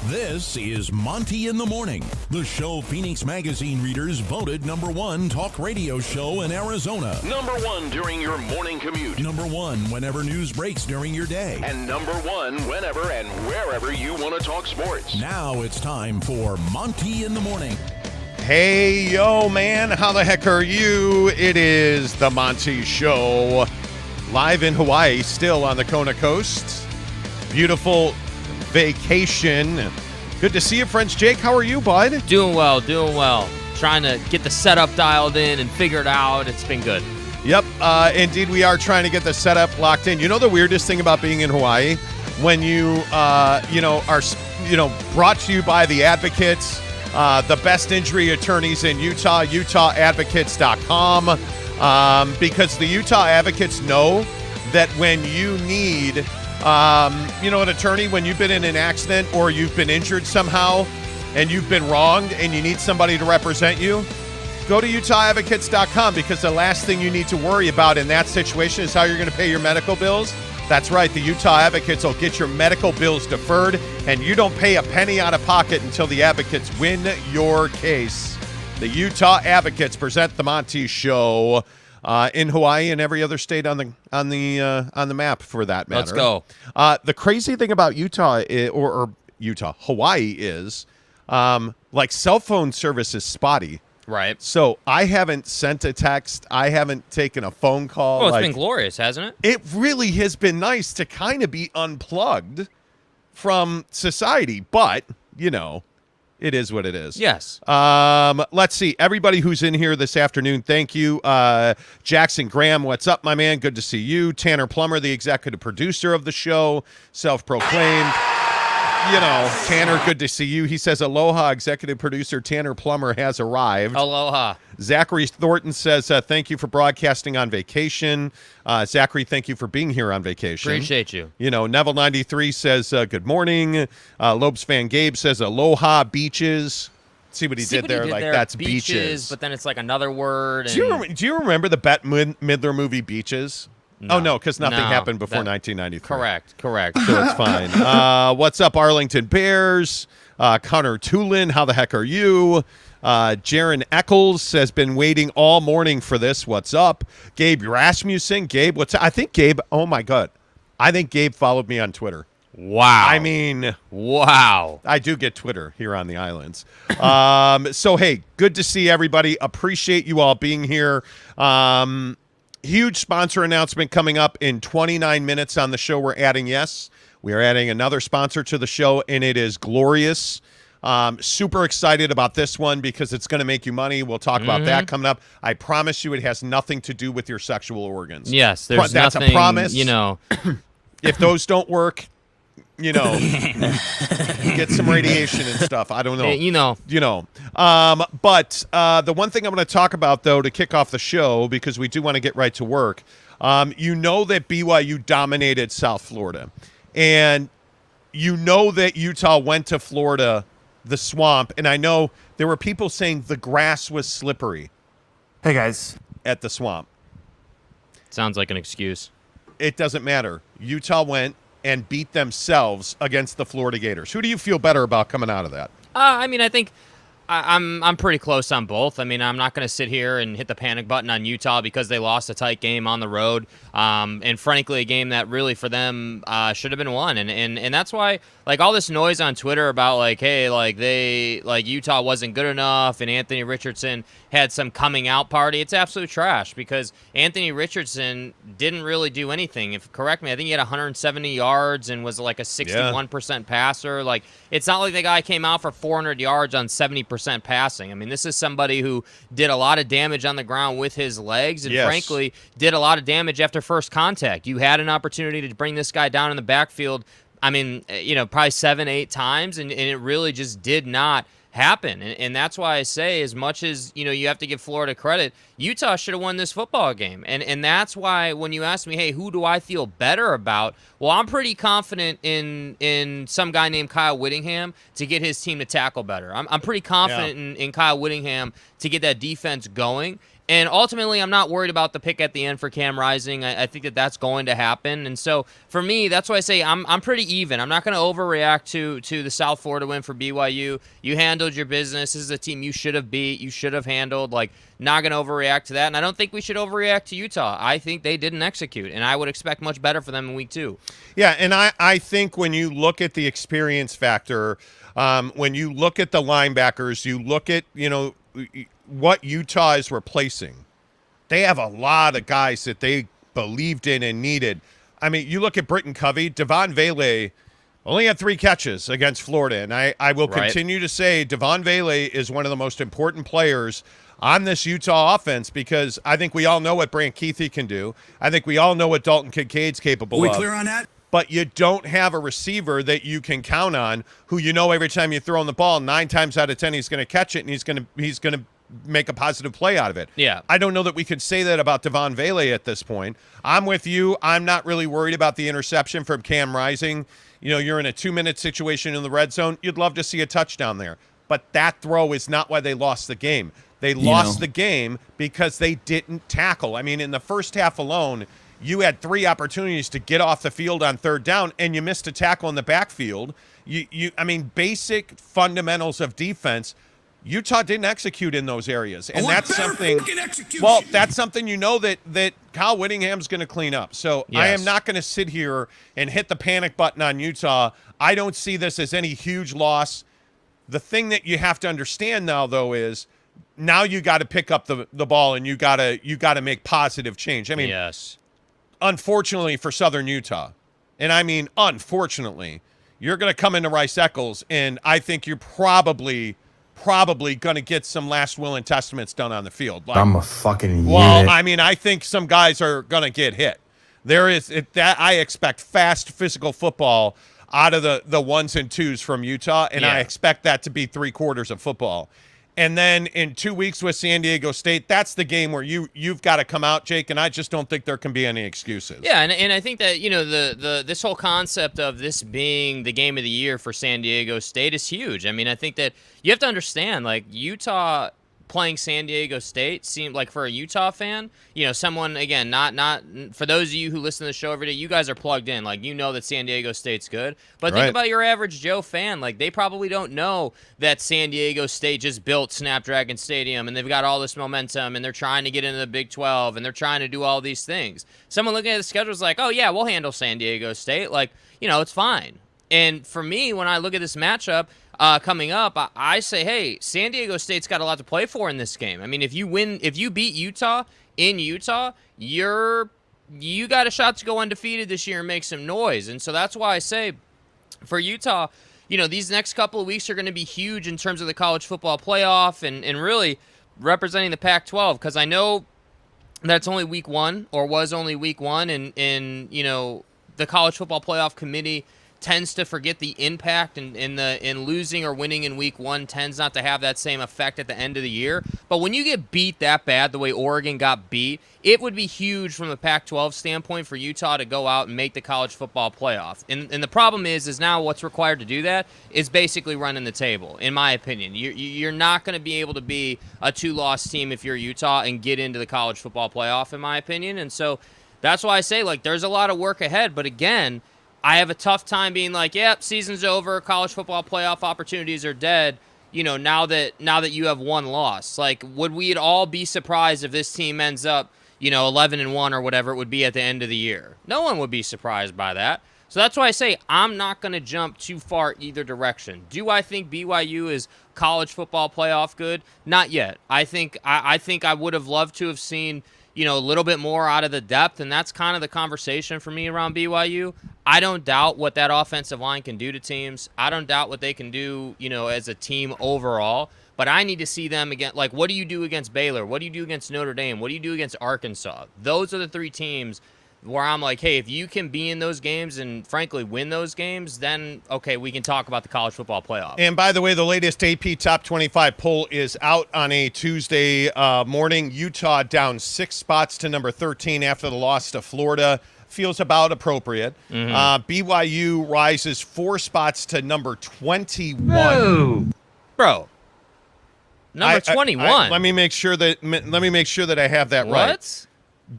This is Monty in the Morning, the show Phoenix Magazine readers voted #1 talk radio show in Arizona. #1 during your morning commute. #1 whenever news breaks during your day. And #1 whenever and wherever you want to talk sports. Now it's time for Monty in the Morning. Hey, yo, man, how the heck are you? It is the Monty Show, live in Hawaii, still on the Kona Coast. Beautiful vacation. Good to see you, French Jake. How are you, bud? Doing well. Trying to get the setup dialed in and figure it out. It's been good. Yep, indeed we are trying to get the setup locked in. You know the weirdest thing about being in Hawaii? When you, are, brought to you by the Advocates, the best injury attorneys in Utah, UtahAdvocates.com, because the Utah Advocates know that when you need an attorney, when you've been in an accident or you've been injured somehow and you've been wronged and you need somebody to represent you, go to UtahAdvocates.com, because the last thing you need to worry about in that situation is how you're going to pay your medical bills. That's right. The Utah Advocates will get your medical bills deferred, and you don't pay a penny out of pocket until the Advocates win your case. The Utah Advocates present the Monty Show. In Hawaii and every other state on the map, for that matter. Let's go. The crazy thing about Hawaii is, cell phone service is spotty. Right. So I haven't sent a text. I haven't taken a phone call. Oh, it's been glorious, hasn't it? It really has been nice to kind of be unplugged from society, but it is what it is. Yes. Let's see. Everybody who's in here this afternoon, thank you. Jackson Graham, what's up, my man? Good to see you. Tanner Plummer, the executive producer of the show, self-proclaimed. Tanner, good to see you. He says, aloha, executive producer Tanner Plummer has arrived. Aloha. Zachary Thornton says, thank you for broadcasting on vacation. Zachary, thank you for being here on vacation. Appreciate you. Neville93 says, good morning. Lobes fan Gabe says, aloha, beaches. See what he did there? That's beaches. But then it's like another word. And... Do you remember the Bette Midler movie, Beaches? No. Oh, no, because nothing happened before 1993. Correct. So it's fine. What's up, Arlington Bears? Connor Tulin, how the heck are you? Jaron Eccles has been waiting all morning for this. What's up? Gabe Rasmussen. Gabe, what's up? I think Gabe followed me on Twitter. Wow. I mean, wow. I do get Twitter here on the islands. So, hey, good to see everybody. Appreciate you all being here. Huge sponsor announcement coming up in 29 minutes on the show. We are adding another sponsor to the show, and it is Glorious. Super excited about this one because it's going to make you money. We'll talk about that coming up. I promise you it has nothing to do with your sexual organs. Yes, that's nothing, a promise. If those don't work, get some radiation and stuff. I don't know. But the one thing I'm going to talk about, though, to kick off the show, because we do want to get right to work, that BYU dominated South Florida. And that Utah went to Florida, the swamp. And I know there were people saying the grass was slippery. Hey, guys. At the swamp. Sounds like an excuse. It doesn't matter. Utah went and beat themselves against the Florida Gators. Who do you feel better about coming out of that? I think I'm pretty close on both. I mean, I'm not going to sit here and hit the panic button on Utah because they lost a tight game on the road, and frankly, a game that really for them should have been won. And that's why, all this noise on Twitter about Utah wasn't good enough and Anthony Richardson had some coming out party. It's absolute trash because Anthony Richardson didn't really do anything. Correct me, I think he had 170 yards and was like a 61% passer. It's not like the guy came out for 400 yards on 70% passing. I mean, this is somebody who did a lot of damage on the ground with his legs and frankly did a lot of damage after first contact. You had an opportunity to bring this guy down in the backfield, probably 7-8 times, and it really just did not happen. And that's why I say, as much as you have to give Florida credit, Utah should have won this football game. And that's why when you ask me, hey, who do I feel better about? Well, I'm pretty confident in some guy named Kyle Whittingham to get his team to tackle better. I'm pretty confident in Kyle Whittingham to get that defense going. And ultimately, I'm not worried about the pick at the end for Cam Rising. I think that's going to happen. And so, for me, that's why I say I'm pretty even. I'm not going to overreact to the South Florida win for BYU. You handled your business. This is a team you should have beat. You should have handled. Like, not going to overreact to that. And I don't think we should overreact to Utah. I think they didn't execute, and I would expect much better for them in week 2. Yeah, and I think when you look at the experience factor, when you look at the linebackers, you look at, what Utah is replacing. They have a lot of guys that they believed in and needed. I mean, you look at Britton Covey, Devon Vele only had 3 catches against Florida, and I will continue to say Devon Vele is one of the most important players on this Utah offense because I think we all know what Brant Keithy can do. I think we all know what Dalton Kincaid's capable of. We clear on that? But you don't have a receiver that you can count on who every time you throw him the ball, 9 times out of 10 he's going to catch it and he's going to make a positive play out of it. Yeah. I don't know that we could say that about Devon Vele at this point. I'm with you. I'm not really worried about the interception from Cam Rising. You're in a 2-minute situation in the red zone. You'd love to see a touchdown there. But that throw is not why they lost the game. They lost the game because they didn't tackle. I mean, in the first half alone, you had 3 opportunities to get off the field on 3rd down, and you missed a tackle in the backfield. Basic fundamentals of defense, Utah didn't execute in those areas, and that's something. Well, that's something that Kyle Whittingham's going to clean up. So yes. I am not going to sit here and hit the panic button on Utah. I don't see this as any huge loss. The thing that you have to understand now, though, is now you got to pick up the ball and you got to make positive change. I mean, yes. Unfortunately for Southern Utah, and I mean unfortunately, you're going to come into Rice Eccles, and I think you're probably going to get some last will and testaments done on the field. I'm a fucking unit. Well, I mean, I think some guys are going to get hit. I expect fast physical football out of the 1s and 2s from Utah, and I expect that to be 3/4 of football. And then in 2 weeks with San Diego State, that's the game where you've got to come out, Jake, and I just don't think there can be any excuses. Yeah, and I think that, this whole concept of this being the game of the year for San Diego State is huge. I mean, I think that you have to understand, like, Utah playing San Diego State seemed like, for a Utah fan, someone, again, not for those of you who listen to the show every day, you guys are plugged in. Like, that San Diego State's good. But think about your average Joe fan. Like, they probably don't know that San Diego State just built Snapdragon Stadium and they've got all this momentum and they're trying to get into the Big 12 and they're trying to do all these things. Someone looking at the schedule is like, oh, yeah, we'll handle San Diego State. Like, it's fine. And for me, when I look at this matchup, coming up, I say, hey, San Diego State's got a lot to play for in this game. I mean, if you beat Utah in Utah, you got a shot to go undefeated this year and make some noise. And so that's why I say, for Utah, these next couple of weeks are going to be huge in terms of the college football playoff and really representing the Pac-12, because I know that's only week 1 or was only week 1, and the college football playoff committee tends to forget the impact in losing or winning in week 1 tends not to have that same effect at the end of the year. But when you get beat that bad, the way Oregon got beat, it would be huge from the Pac-12 standpoint for Utah to go out and make the college football playoff. And the problem is now what's required to do that is basically running the table, in my opinion. You're not going to be able to be a 2-loss team if you're Utah and get into the college football playoff, in my opinion. And so that's why I say, like, there's a lot of work ahead. But again, I have a tough time being like, yep, season's over, college football playoff opportunities are dead, now that you have 1 loss. Like, would we all be surprised if this team ends up, 11-1 or whatever it would be at the end of the year? No one would be surprised by that. So that's why I say I'm not going to jump too far either direction. Do I think BYU is college football playoff good? Not yet. I think I would have loved to have seen, a little bit more out of the depth, and that's kind of the conversation for me around BYU. I don't doubt what that offensive line can do to teams. I don't doubt what they can do, as a team overall. But I need to see them again. Like, what do you do against Baylor? What do you do against Notre Dame? What do you do against Arkansas? Those are the 3 teams where I'm like, hey, if you can be in those games and, frankly, win those games, then, okay, we can talk about the college football playoff. And, by the way, the latest AP Top 25 poll is out on a Tuesday morning. Utah down 6 spots to number 13 after the loss to Florida. Feels about appropriate. BYU rises 4 spots to number 21. Whoa. Bro. Number 21. Let me make sure that I have that right. What?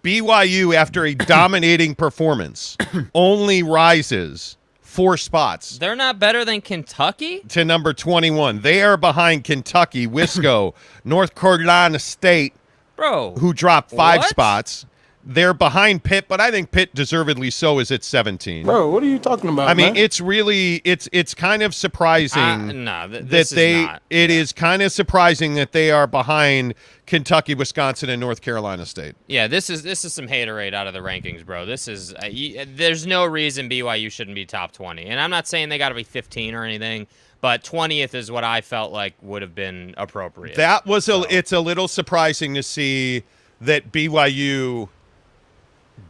BYU, after a dominating performance, only rises 4 spots. They're not better than Kentucky? To number 21. They are behind Kentucky, Wisco, North Carolina State, Bro, who dropped 5 what? spots. They're behind Pitt, but I think Pitt deservedly so is at 17. Bro, what are you talking about? I mean, man? it's really it's kind of surprising it is kind of surprising that they are behind Kentucky, Wisconsin, and North Carolina State. Yeah, this is some haterade out of the rankings, bro. This is there's no reason BYU shouldn't be top 20, and I'm not saying they got to be 15 or anything, but 20th is what I felt like would have been appropriate. That was it's a little surprising to see that BYU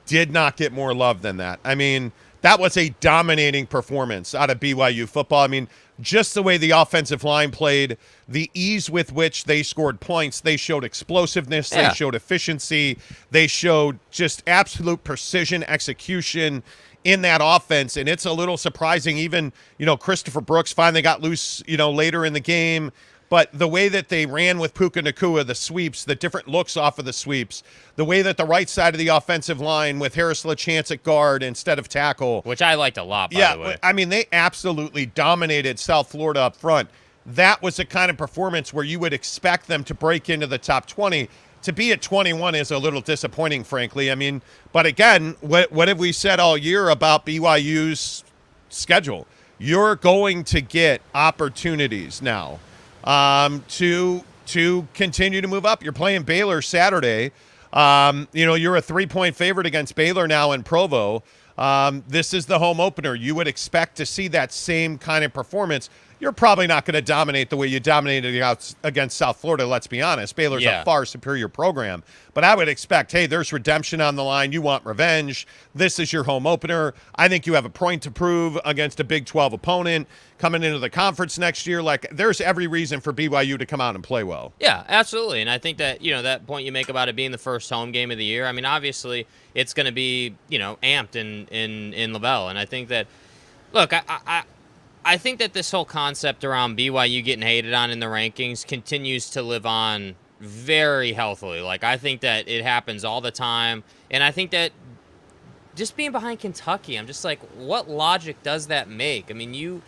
did not get more love than that. I mean, that was a dominating performance out of BYU football. I mean, just the way the offensive line played, the ease with which they scored points, they showed explosiveness, they showed efficiency, they showed just absolute precision execution in that offense. And it's a little surprising. Even, Christopher Brooks finally got loose, later in the game. But the way that they ran with Puka Nacua, the sweeps, the different looks off of the sweeps, the way that the right side of the offensive line with Harris LaChance at guard instead of tackle. Which I liked a lot, by the way. I mean, they absolutely dominated South Florida up front. That was the kind of performance where you would expect them to break into the top 20. To be at 21 is a little disappointing, frankly. I mean, but again, what have we said all year about BYU's schedule? You're going to get opportunities now. To continue to move up. You're playing Baylor Saturday. You're a 3-point favorite against Baylor now in Provo. This is the home opener. You would expect to see that same kind of performance. You're probably not going to dominate the way you dominated against South Florida, let's be honest. Baylor's a far superior program. But I would expect, hey, there's redemption on the line. You want revenge. This is your home opener. I think you have a point to prove against a Big 12 opponent coming into the conference next year. Like, there's every reason for BYU to come out and play well. Yeah, absolutely. And I think that, that point you make about it being the first home game of the year, I mean, obviously it's going to be, amped in LaBelle. And I think that, look, I think that this whole concept around BYU getting hated on in the rankings continues to live on very healthily. Like, I think that it happens all the time. And I think that just being behind Kentucky, I'm just like, what logic does that make? I mean,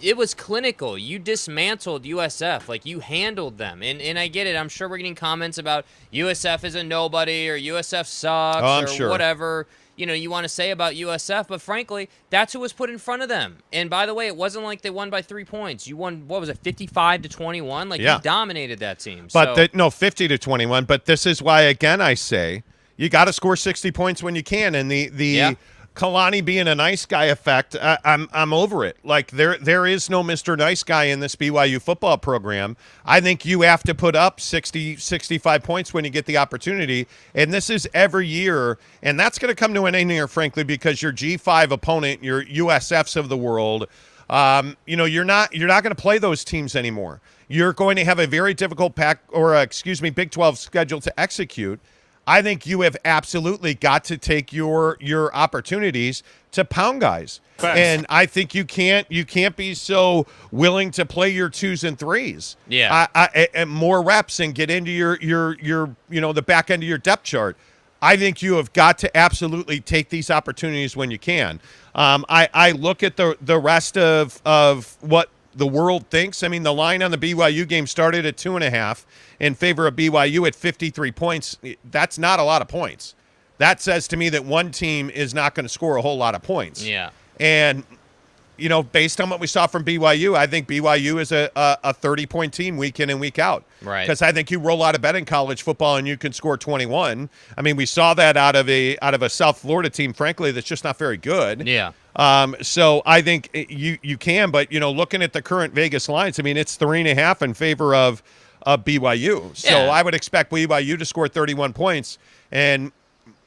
it was clinical. You dismantled USF. Like, you handled them. And I get it. I'm sure we're getting comments about USF is a nobody or USF sucks whatever. You want to say about USF, but frankly, that's who was put in front of them. And by the way, it wasn't like they won by 3 points. You won, 55-21? Like, you dominated that team. But 50-21. But this is why, again, I say you got to score 60 points when you can. And the Kalani being a nice guy effect, I'm over it. Like, there is no Mr. Nice Guy in this BYU football program. I think you have to put up 60, 65 points when you get the opportunity, and this is every year, and that's going to come to an end here, frankly, because your G5 opponent, your USFs of the world, you're not going to play those teams anymore. You're going to have a very difficult Big 12 schedule to execute. I think you have absolutely got to take your opportunities to pound guys. Facts. And I think you can't be so willing to play your 2s and 3s. Yeah. And more reps and get into your the back end of your depth chart. I think you have got to absolutely take these opportunities when you can. I look at the rest of what the world thinks. I mean, the line on the BYU game started at 2.5 in favor of BYU at 53 points. That's not a lot of points. That says to me that one team is not going to score a whole lot of points. Yeah. And, based on what we saw from BYU, I think BYU is a 30-point team week in and week out. Right. Because I think you roll out of bed in college football and you can score 21. I mean, we saw that out of a South Florida team, frankly, that's just not very good. Yeah. So I think you can, but looking at the current Vegas lines, I mean, it's 3.5 in favor of BYU. So I would expect BYU to score 31 points. And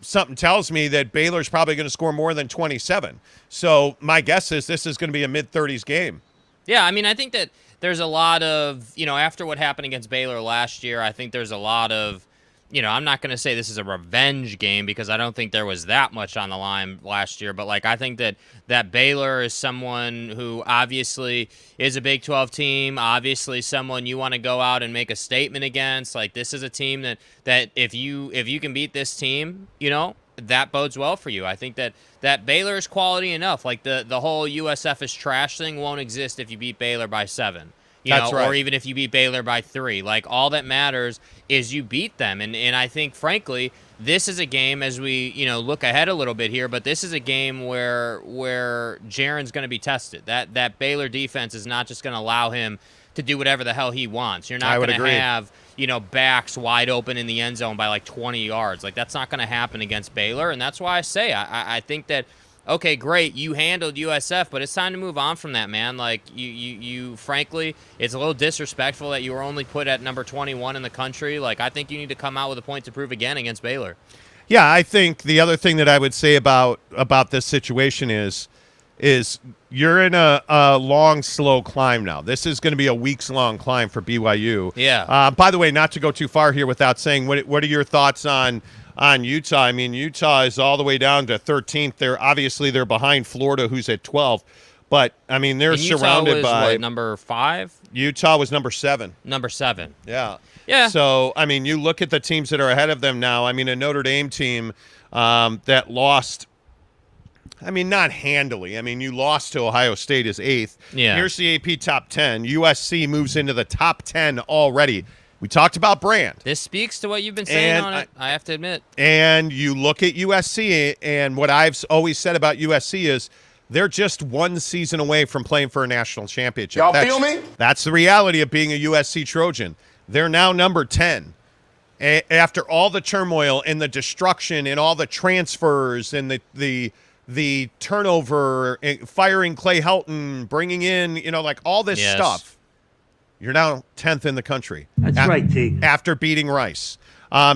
something tells me that Baylor's probably going to score more than 27. So my guess is this is going to be a mid-30s game. Yeah, I mean, I think that there's a lot of, after what happened against Baylor last year, I think there's a lot of, I'm not going to say this is a revenge game because I don't think there was that much on the line last year, but I think that Baylor is someone who obviously is a Big 12 team, obviously someone you want to go out and make a statement against. This is a team that if you can beat this team, that bodes well for you. I think that Baylor is quality enough. The whole USF is trash thing won't exist if you beat Baylor by 7. That's right. Or even if you beat Baylor by 3. All that matters is you beat them. And I think, frankly, this is a game, as we, look ahead a little bit here, but this is a game where Jaren's going to be tested. That Baylor defense is not just going to allow him to do whatever the hell he wants. You're not going to have, backs wide open in the end zone by 20 yards. That's not going to happen against Baylor. And that's why I say I think that, okay, great, you handled USF, but it's time to move on from that, man. You frankly, it's a little disrespectful that you were only put at number 21 in the country. I think you need to come out with a point to prove again against Baylor. Yeah, I think the other thing that I would say about this situation is you're in a long, slow climb now. This is going to be a weeks-long climb for BYU. Yeah. By the way, not to go too far here without saying, what are your thoughts on Utah? I mean, Utah is all the way down to 13th. They're behind Florida, who's at 12. But, I mean, they're surrounded by... What, number 5? Utah was number 7. Number 7. Yeah. Yeah. So, I mean, you look at the teams that are ahead of them now. I mean, a Notre Dame team that lost... I mean, not handily. I mean, you lost to Ohio State as 8th. Yeah. Here's the AP top 10. USC moves into the top 10 already. We talked about brand. This speaks to what you've been saying on it, I have to admit. And you look at USC, and what I've always said about USC is they're just one season away from playing for a national championship. Y'all feel me? That's the reality of being a USC Trojan. They're now number 10. After all the turmoil and the destruction and all the transfers and the turnover, firing Clay Helton, bringing in, all this stuff. You're now 10th in the country. That's right, T. After beating Rice.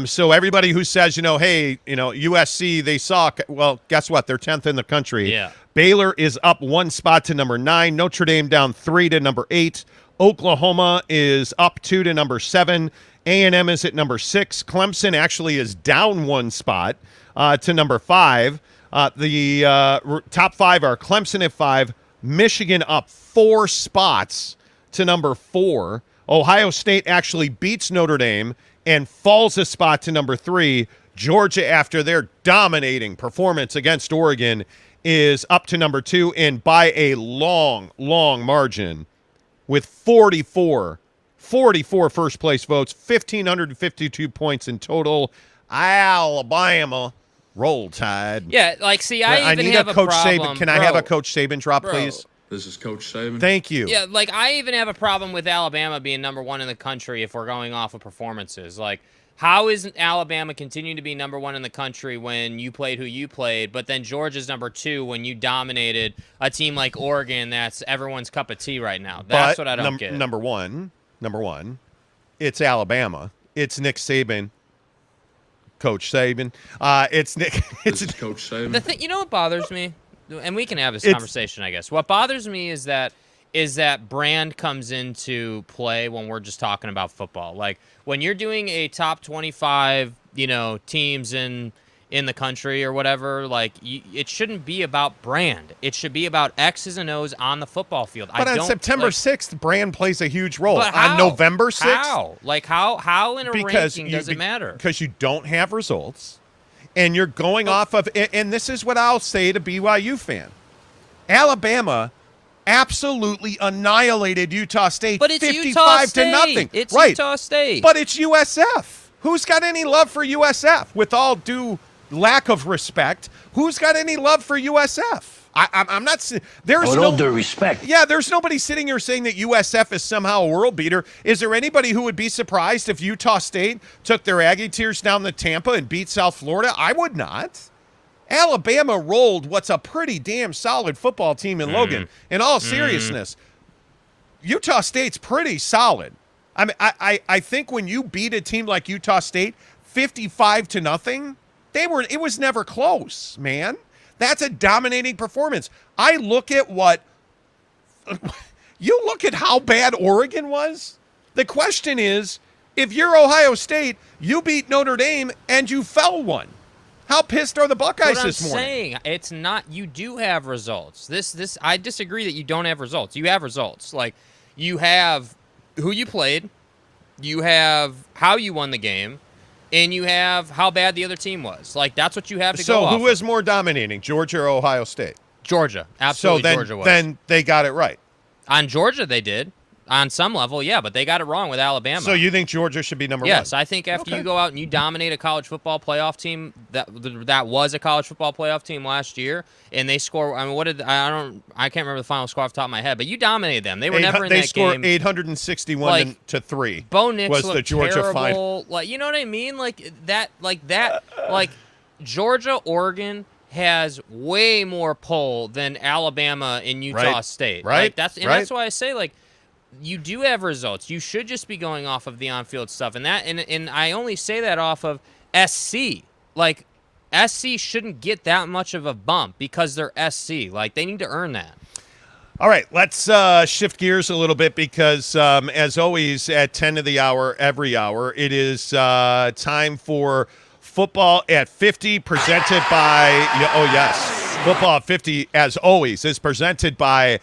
So everybody who says, hey, USC, they suck. Well, guess what? They're 10th in the country. Yeah. Baylor is up 1 spot to number 9. Notre Dame down 3 to number 8. Oklahoma is up 2 to number 7. A&M is at number 6. Clemson actually is down 1 spot to number 5. The top 5 are Clemson at 5, Michigan up 4 spots to number 4. Ohio State actually beats Notre Dame and falls a spot to number 3. Georgia, after their dominating performance against Oregon, is up to number 2, and by a long, long margin with 44 first-place votes, 1,552 points in total. Alabama, roll Tide. Yeah, I even need have a Coach problem. Saban. Can I have a Coach Saban drop, please? This is Coach Saban. Thank you. Yeah, I even have a problem with Alabama being number 1 in the country if we're going off of performances. How isn't Alabama continuing to be number 1 in the country when you played who you played, but then Georgia's number 2 when you dominated a team like Oregon that's everyone's cup of tea right now? That's what I don't get. Number one, it's Alabama. It's Nick Saban. Coach Saban. It's Nick. This is Coach Saban. The thing, what bothers me? And we can have this conversation, I guess. What bothers me is that brand comes into play when we're just talking about football. When you're doing a top 25, teams in the country or whatever, it shouldn't be about brand. It should be about X's and O's on the football field. But on September 6th, brand plays a huge role. But how? On November 6th? How? How in a ranking does it matter? Because you don't have results. And you're going off of, and this is what I'll say to BYU fan. Alabama absolutely annihilated Utah State, but it's 55 Utah State. to nothing. It's right. Utah State. But it's USF. Who's got any love for USF? With all due lack of respect, who's got any love for USF? I'm not. There's no due respect. Yeah, there's nobody sitting here saying that USF is somehow a world beater. Is there anybody who would be surprised if Utah State took their Aggie Tears down to Tampa and beat South Florida? I would not. Alabama rolled what's a pretty damn solid football team in Logan. In all seriousness, Utah State's pretty solid. I mean, I think when you beat a team like Utah State 55 to nothing, It was never close, man. That's a dominating performance. I look at what you look at how bad Oregon was. The question is, if you're Ohio State, you beat Notre Dame and you fell one. How pissed are the Buckeyes this morning? I'm saying, it's not. You do have results. This I disagree that you don't have results. You have results. Like, you have who you played, you have how you won the game, and you have how bad the other team was. Like, that's what you have to go off. So who is more dominating, Georgia or Ohio State? Georgia. Absolutely, Georgia was. Then they got it right. On Georgia, they did. On some level, yeah, but they got it wrong with Alabama. So you think Georgia should be number one? Yes, I think after you go out and you dominate a college football playoff team that was a college football playoff team last year, and they score. I mean, I can't remember the final score off the top of my head, but you dominated them. They were never in that game. They scored 861 to 3. Bo Nix was looked the Georgia terrible. final. Like, you know what I mean? Like Georgia, Oregon has way more pull than Alabama and Utah State. Right. Like, that's why I say, like, you do have results. You should just be going off of the on-field stuff, and I only say that off of SC. Like, SC shouldn't get that much of a bump because they're SC. Like, they need to earn that. All right, let's shift gears a little bit because, as always, at 10 of the hour, every hour, it is time for Football at 50, presented by Football at 50, as always, is presented by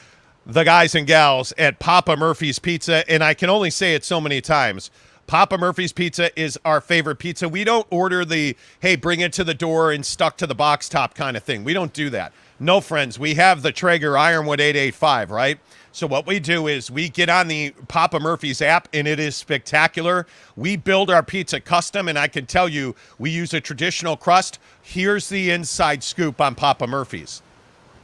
the guys and gals at Papa Murphy's Pizza, and I can only say it so many times. Papa Murphy's Pizza is our favorite pizza. We don't order the, hey, bring it to the door and stuck to the box top kind of thing. We don't do that. No, friends, we have the Traeger Ironwood 885, right? So what we do is we get on the Papa Murphy's app, and it is spectacular. We build our pizza custom, and I can tell you we use a traditional crust. Here's the inside scoop on Papa Murphy's.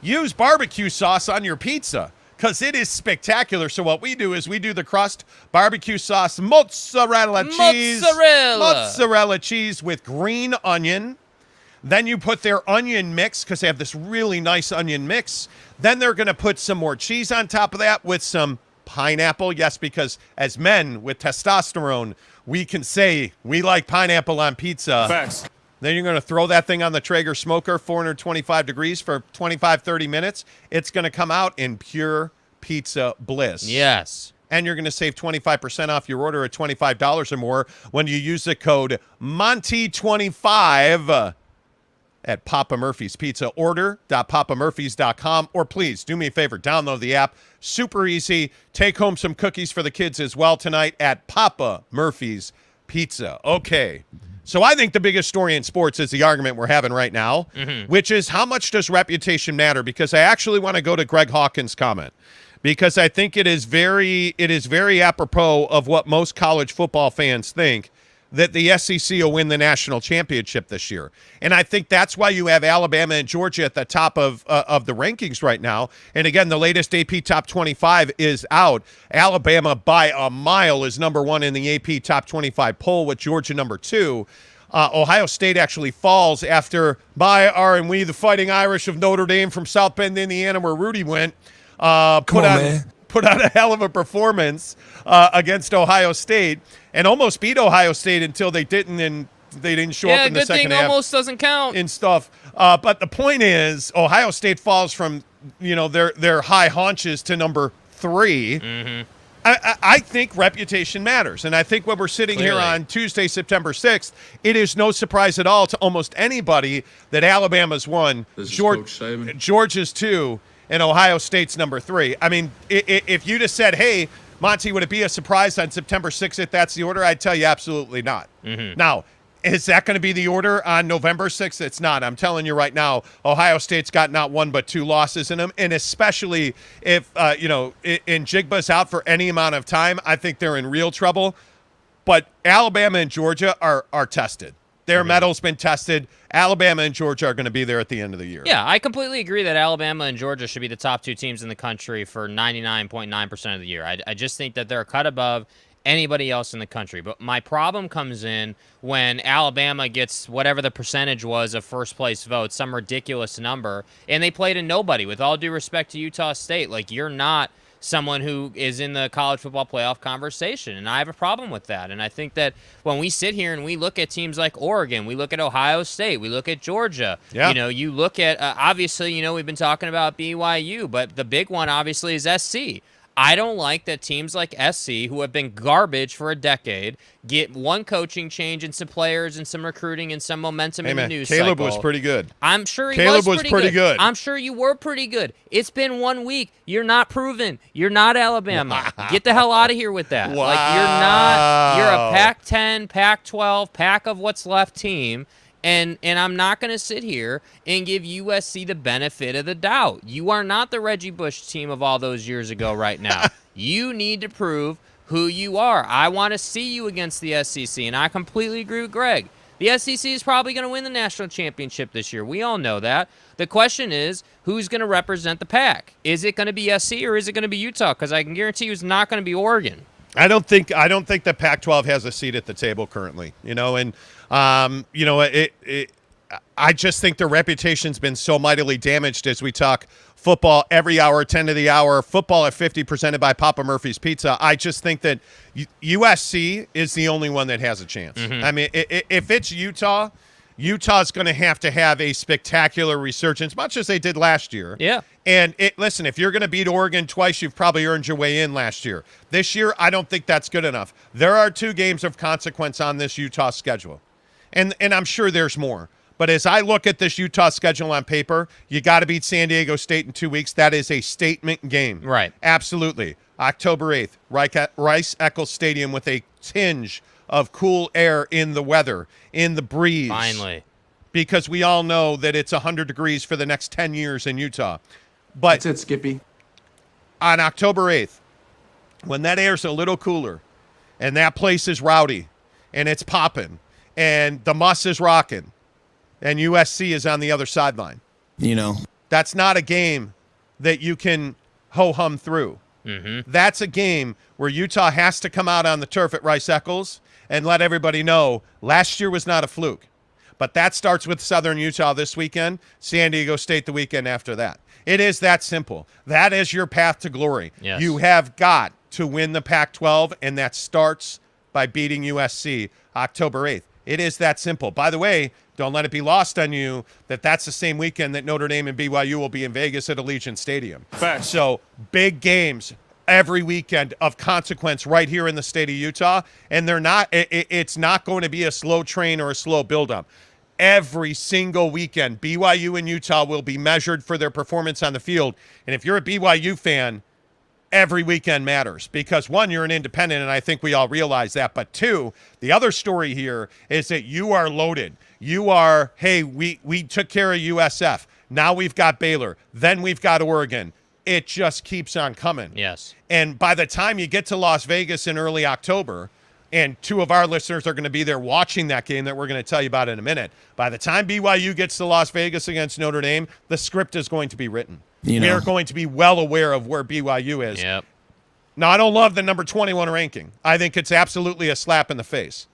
Use barbecue sauce on your pizza, because it is spectacular. So what we do is we do the crust, barbecue sauce, mozzarella cheese with green onion. Then you put their onion mix, because they have this really nice onion mix. Then they're going to put some more cheese on top of that with some pineapple. Yes, because as men with testosterone, we can say we like pineapple on pizza. Facts. Then you're going to throw that thing on the Traeger smoker, 425 degrees for 25, 30 minutes. It's going to come out in pure pizza bliss. Yes. And you're going to save 25% off your order at $25 or more when you use the code Monty25 at Papa Murphy's Pizza. Order.papamurphys.com. Or please, do me a favor, download the app. Super easy. Take home some cookies for the kids as well tonight at Papa Murphy's Pizza. Okay. So I think the biggest story in sports is the argument we're having right now, which is how much does reputation matter? Because I actually want to go to Greg Hawkins' comment, because I think it is very apropos of what most college football fans think, that the SEC will win the national championship this year. And I think that's why you have Alabama and Georgia at the top of the rankings right now. And again, the latest AP Top 25 is out. Alabama by a mile is number one in the AP Top 25 poll, with Georgia number 2. Ohio State actually falls after we the Fighting Irish of Notre Dame from South Bend, Indiana, where Rudy went, put on a hell of a performance against Ohio State and almost beat Ohio State until they didn't, and they didn't show up in the second half. Yeah, good thing almost doesn't count. And stuff. But the point is, Ohio State falls from, their high haunches to number 3. Mm-hmm. I think reputation matters. And I think when we're sitting here on Tuesday, September 6th, it is no surprise at all to almost anybody that Alabama's 1, Georgia's 2, and Ohio State's number 3. I mean, if you just said, hey, Monty, would it be a surprise on September 6th if that's the order? I'd tell you absolutely not. Mm-hmm. Now, is that going to be the order on November 6th? It's not. I'm telling you right now, Ohio State's got not 1 but 2 losses in them, and especially if, Njigba's out for any amount of time, I think they're in real trouble. But Alabama and Georgia are tested. Their medal's been tested. Alabama and Georgia are going to be there at the end of the year. Yeah, I completely agree that Alabama and Georgia should be the top 2 teams in the country for 99.9% of the year. I just think that they're a cut above anybody else in the country. But my problem comes in when Alabama gets whatever the percentage was of first-place votes, some ridiculous number, and they played a nobody. With all due respect to Utah State, like, you're not someone who is in the college football playoff conversation, and I have a problem with that. And I think that when we sit here and we look at teams like Oregon, we look at Ohio State, we look at Georgia, you look at, obviously, we've been talking about BYU, but the big one obviously is SC. I don't like that teams like SC, who have been garbage for a decade, get one coaching change and some players and some recruiting and some momentum in the news cycle. Caleb was pretty good. I'm sure Caleb was pretty good. I'm sure you were pretty good. It's been 1 week. You're not proven. You're not Alabama. Get the hell out of here with that. Wow. Like, you're a Pac-10, Pac-12, pack of what's left team. And I'm not going to sit here and give USC the benefit of the doubt. You are not the Reggie Bush team of all those years ago right now. You need to prove who you are. I want to see you against the SEC, and I completely agree with Greg. The SEC is probably going to win the national championship this year. We all know that. The question is, who's going to represent the pack? Is it going to be SC or is it going to be Utah? Because I can guarantee you it's not going to be Oregon. I don't think the Pac-12 has a seat at the table currently, I just think their reputation's been so mightily damaged as we talk football every hour, 10 to the hour, football at 50 presented by Papa Murphy's Pizza. I just think that USC is the only one that has a chance. I mean, if it's Utah, Utah's going to have a spectacular resurgence, much as they did last year. Yeah. And listen, if you're going to beat Oregon twice, you've probably earned your way in last year. This year, I don't think that's good enough. There are 2 games of consequence on this Utah schedule. And I'm sure there's more. But as I look at this Utah schedule on paper, you got to beat San Diego State in 2 weeks. That is a statement game. Right. Absolutely. October 8th, Rice-Eccles Stadium with a tinge of cool air in the weather, in the breeze. Finally. Because we all know that it's 100 degrees for the next 10 years in Utah. But That's it, Skippy. On October 8th, when that air's a little cooler and that place is rowdy and it's popping and the muss is rocking and USC is on the other sideline. That's not a game that you can ho-hum through. That's a game where Utah has to come out on the turf at Rice-Eccles and let everybody know last year was not a fluke. But that starts with Southern Utah this weekend, San Diego State the weekend after that. It is that simple. That is your path to glory. Yes. You have got to win the Pac-12, and that starts by beating USC October 8th. It is that simple. By the way, don't let it be lost on you that that's the same weekend that Notre Dame and BYU will be in Vegas at Allegiant Stadium. Facts. So big games every weekend of consequence right here in the state of Utah, and they're not. It's not going to be a slow train or a slow buildup. Every single weekend, BYU and Utah will be measured for their performance on the field. And if you're a BYU fan, every weekend matters because, 1, you're an independent, and I think we all realize that. But 2, the other story here is that you are loaded. You are, hey, we took care of USF. Now we've got Baylor. Then we've got Oregon. It just keeps on coming. Yes. And by the time you get to Las Vegas in early October, and 2 of our listeners are going to be there watching that game that we're going to tell you about in a minute. By the time BYU gets to Las Vegas against Notre Dame, the script is going to be written. We are going to be well aware of where BYU is. Yep. Now, I don't love the number 21 ranking. I think it's absolutely a slap in the face.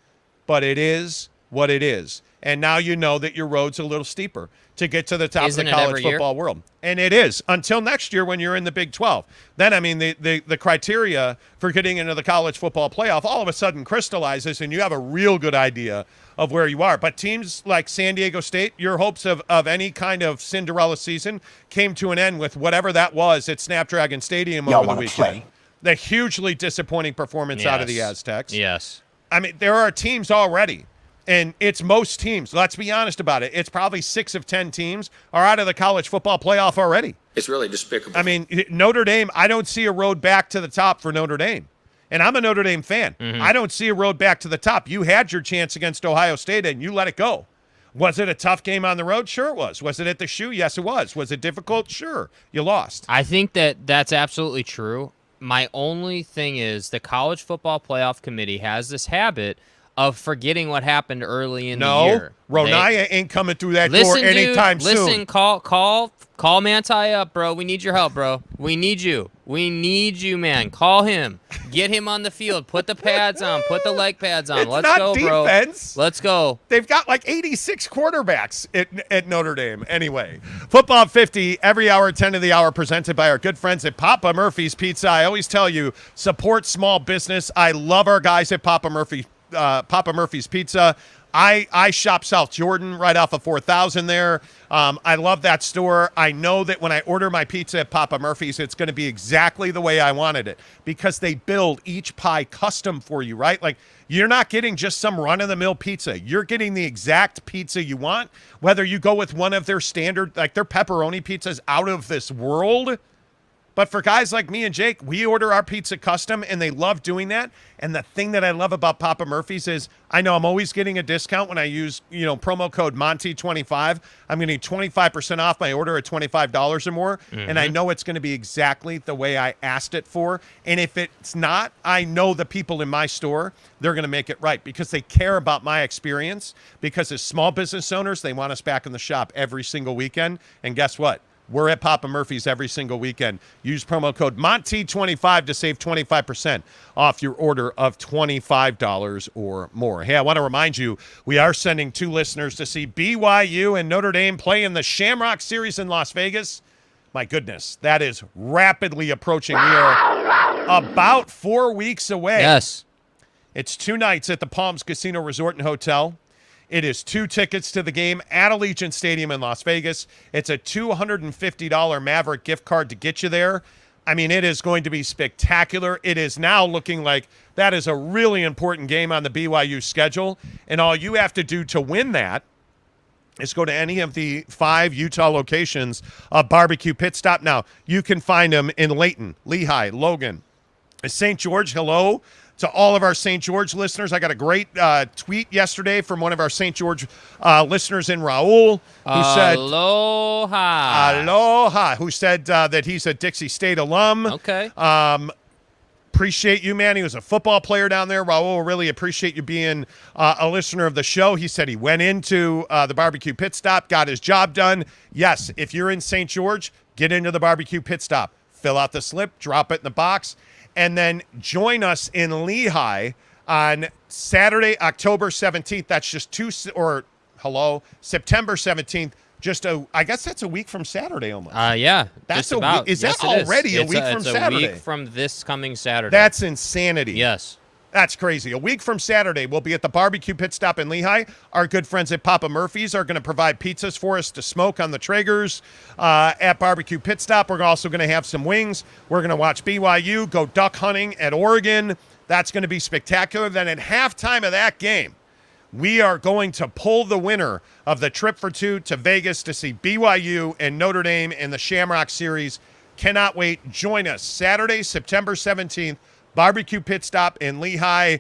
But it is what it is. And now you know that your road's a little steeper to get to the top of the college football world. And it is until next year when you're in the Big 12. Then, I mean, the criteria for getting into the college football playoff all of a sudden crystallizes, and you have a real good idea of where you are. But teams like San Diego State, your hopes of any kind of Cinderella season came to an end with whatever that was at Snapdragon Stadium over the weekend. The hugely disappointing performance out of the Aztecs. Yes. I mean, there are teams already. And it's most teams. Let's be honest about it. It's probably 6 of 10 teams are out of the college football playoff already. It's really despicable. I mean, Notre Dame, I don't see a road back to the top for Notre Dame. And I'm a Notre Dame fan. I don't see a road back to the top. You had your chance against Ohio State, and you let it go. Was it a tough game on the road? Sure it was. Was it at the shoe? Yes, it was. Was it difficult? Sure. You lost. I think that's absolutely true. My only thing is the College Football Playoff Committee has this habit of forgetting what happened early in the No, year. Ronaya ain't coming through that door anytime soon. Listen, call Manti up, bro. We need your help, bro. We need you. We need you, man. Call him. Get him on the field. Put the pads on. Put the leg pads on. It's Let's not go, defense. bro. Let's go. They've got like 86 quarterbacks at Notre Dame. Anyway, Football 50, every hour, 10 of the hour, presented by our good friends at Papa Murphy's Pizza. I always tell you, support small business. I love our guys at Papa Murphy's Pizza. I shop South Jordan right off of 4,000 there. I love that store. I know that when I order my pizza at Papa Murphy's, it's going to be exactly the way I wanted it because they build each pie custom for you, right? Like, you're not getting just some run-of-the-mill pizza. You're getting the exact pizza you want, whether you go with one of their standard, like their pepperoni pizzas out of this world. But for guys like me and Jake, we order our pizza custom, and they love doing that. And the thing that I love about Papa Murphy's is I know I'm always getting a discount when I use, promo code Monty25. I'm getting 25% off my order at $25 or more, and I know it's going to be exactly the way I asked it for. And if it's not, I know the people in my store, they're going to make it right because they care about my experience. Because as small business owners, they want us back in the shop every single weekend. And guess what? We're at Papa Murphy's every single weekend. Use promo code Monty25 to save 25% off your order of $25 or more. Hey, I want to remind you, we are sending 2 listeners to see BYU and Notre Dame play in the Shamrock Series in Las Vegas. My goodness, that is rapidly approaching. We are about 4 weeks away. Yes. It's 2 nights at the Palms Casino Resort and Hotel. It is 2 tickets to the game at Allegiant Stadium in Las Vegas. It's a $250 Maverick gift card to get you there. I mean, it is going to be spectacular. It is now looking like that is a really important game on the BYU schedule. And all you have to do to win that is go to any of the 5 Utah locations of Barbecue Pit Stop. Now, you can find them in Layton, Lehigh, Logan, St. George. Hello to all of our St. George listeners. I got a great tweet yesterday from one of our St. George listeners in Raul who said, Aloha, who said that he's a Dixie State alum. Okay. Appreciate you, man. He was a football player down there. Raul, really appreciate you being a listener of the show. He said he went into the Barbecue Pit Stop, got his job done. Yes, if you're in St. George, get into the Barbecue Pit Stop. Fill out the slip, drop it in the box, and then join us in Lehigh on Saturday, October 17th. That's just September 17th. I guess that's a week from Saturday almost. Yeah. That's just about. Is yes, that already a week from Saturday? It's a week from this coming Saturday. That's insanity. Yes. That's crazy. A week from Saturday, we'll be at the Barbecue Pit Stop in Lehigh. Our good friends at Papa Murphy's are going to provide pizzas for us to smoke on the Traegers at Barbecue Pit Stop. We're also going to have some wings. We're going to watch BYU go duck hunting at Oregon. That's going to be spectacular. Then at halftime of that game, we are going to pull the winner of the trip for 2 to Vegas to see BYU and Notre Dame in the Shamrock Series. Cannot wait. Join us Saturday, September 17th. Barbecue Pit Stop in Lehigh.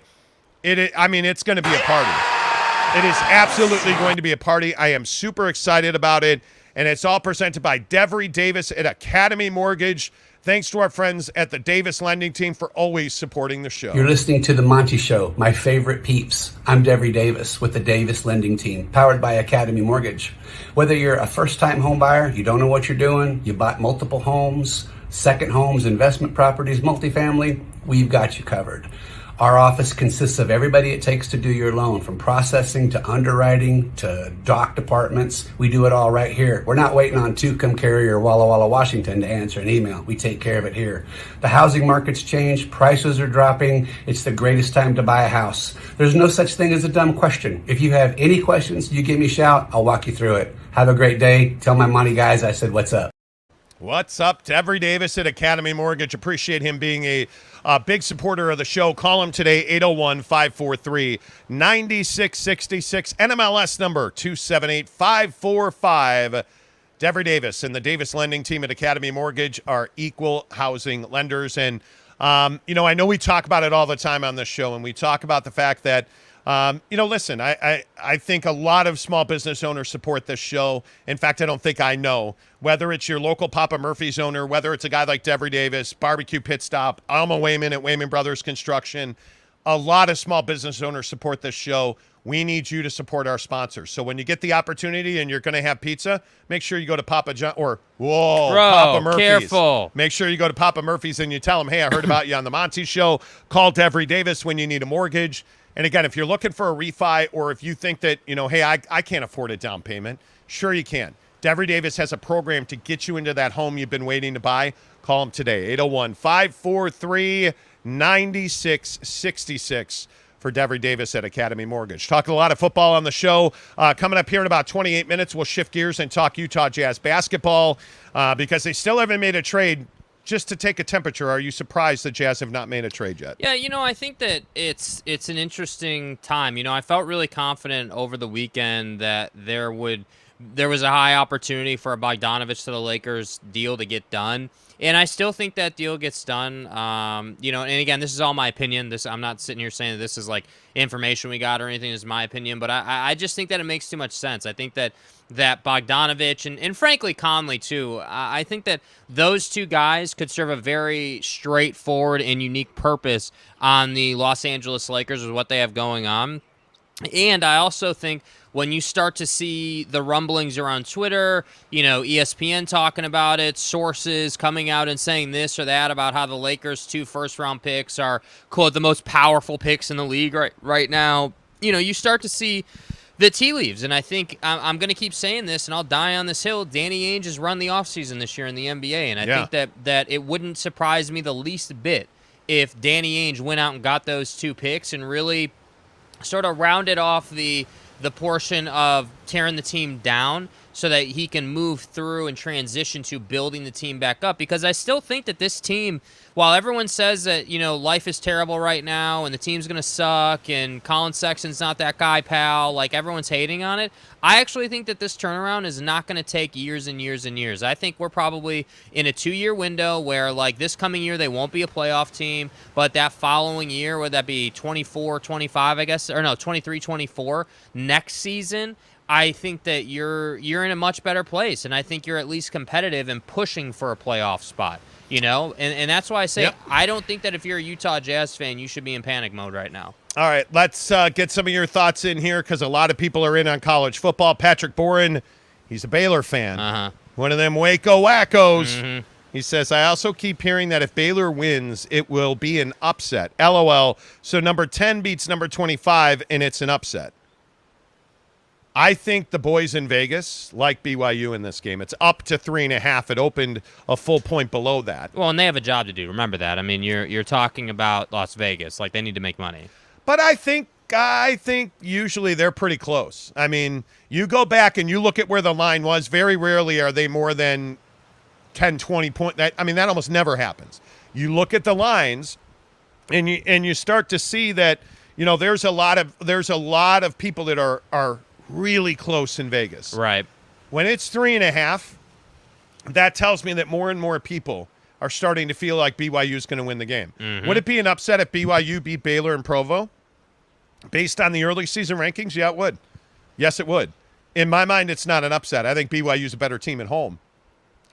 It's going to be a party. It is absolutely going to be a party. I am super excited about it, and it's all presented by Devery Davis at Academy Mortgage. Thanks to our friends at the Davis Lending Team for always supporting the show. You're listening to The Monty Show, my favorite peeps. I'm Devery Davis with the Davis Lending Team, powered by Academy Mortgage. Whether you're a first-time home buyer, you don't know what you're doing, you bought multiple homes, second homes, investment properties, multifamily, we've got you covered. Our office consists of everybody it takes to do your loan, from processing to underwriting to doc departments. We do it all right here. We're not waiting on Tucumcari or Walla Walla, Washington to answer an email. We take care of it here. The housing market's changed. Prices are dropping. It's the greatest time to buy a house. There's no such thing as a dumb question. If you have any questions, you give me a shout. I'll walk you through it. Have a great day. Tell my money guys I said what's up. What's up to Devery Davis at Academy Mortgage? Appreciate him being a big supporter of the show. Call him today, 801-543-9666. NMLS number 278545. Devery Davis and the Davis Lending Team at Academy Mortgage are equal housing lenders. And, I know we talk about it all the time on this show, and we talk about the fact that listen, I think a lot of small business owners support this show. In fact, I don't think I know. Whether it's your local Papa Murphy's owner, whether it's a guy like Devery Davis, Barbecue Pit Stop, Alma Waymon at Waymon Brothers Construction, a lot of small business owners support this show. We need you to support our sponsors. So when you get the opportunity and you're going to have pizza, make sure you go to Papa John Papa Murphy's. Careful. Make sure you go to Papa Murphy's and you tell them, hey, I heard about you on the Monty Show. Call Devery Davis when you need a mortgage. And again, if you're looking for a refi or if you think that, hey, I can't afford a down payment, sure you can. Devery Davis has a program to get you into that home you've been waiting to buy. Call him today, 801-543-9666 for Devery Davis at Academy Mortgage. Talking a lot of football on the show. Coming up here in about 28 minutes, we'll shift gears and talk Utah Jazz basketball because they still haven't made a trade. Just to take a temperature, are you surprised the Jazz have not made a trade yet? Yeah, I think that it's an interesting time. I felt really confident over the weekend that there was a high opportunity for a Bogdanovich to the Lakers deal to get done. And I still think that deal gets done. And again, this is all my opinion. I'm not sitting here saying that this is like information we got or anything. This is my opinion. But I just think that it makes too much sense. I think that Bogdanovich and frankly Conley too, I think that those two guys could serve a very straightforward and unique purpose on the Los Angeles Lakers with what they have going on. And I also think when you start to see the rumblings around Twitter, ESPN talking about it, sources coming out and saying this or that about how the Lakers' 2 first-round picks are, quote, the most powerful picks in the league right now, you start to see the tea leaves. And I think I'm going to keep saying this, and I'll die on this hill. Danny Ainge has run the offseason this year in the NBA, and I think that it wouldn't surprise me the least bit if Danny Ainge went out and got those 2 picks and really sort of rounded off the portion of tearing the team down so that he can move through and transition to building the team back up. Because I still think that this team, while everyone says that, life is terrible right now and the team's going to suck and Colin Sexton's not that guy, pal, like everyone's hating on it, I actually think that this turnaround is not going to take years and years and years. I think we're probably in a 2-year window where, like, this coming year they won't be a playoff team, but that following year, would that be 24, 25, I guess, or no, 23, 24, next season, I think that you're in a much better place, and I think you're at least competitive and pushing for a playoff spot, and that's why I say I don't think that if you're a Utah Jazz fan, you should be in panic mode right now. All right, let's get some of your thoughts in here because a lot of people are in on college football. Patrick Boren, he's a Baylor fan. One of them Waco wackos. Mm-hmm. He says, I also keep hearing that if Baylor wins, it will be an upset. LOL. So number 10 beats number 25, and it's an upset. I think the boys in Vegas like BYU in this game. It's up to 3.5. It opened a full point below that. Well, and they have a job to do. Remember that. I mean, you're talking about Las Vegas. Like, they need to make money. But I think usually they're pretty close. I mean, you go back and you look at where the line was. Very rarely are they more than 10, 20 points. I mean, that almost never happens. You look at the lines, and you start to see that there's a lot of people that are really close in Vegas. Right. When it's 3.5, that tells me that more and more people are starting to feel like BYU is going to win the game. Mm-hmm. Would it be an upset if BYU beat Baylor and Provo? Based on the early season rankings, yeah, it would. Yes, it would. In my mind, it's not an upset. I think BYU is a better team at home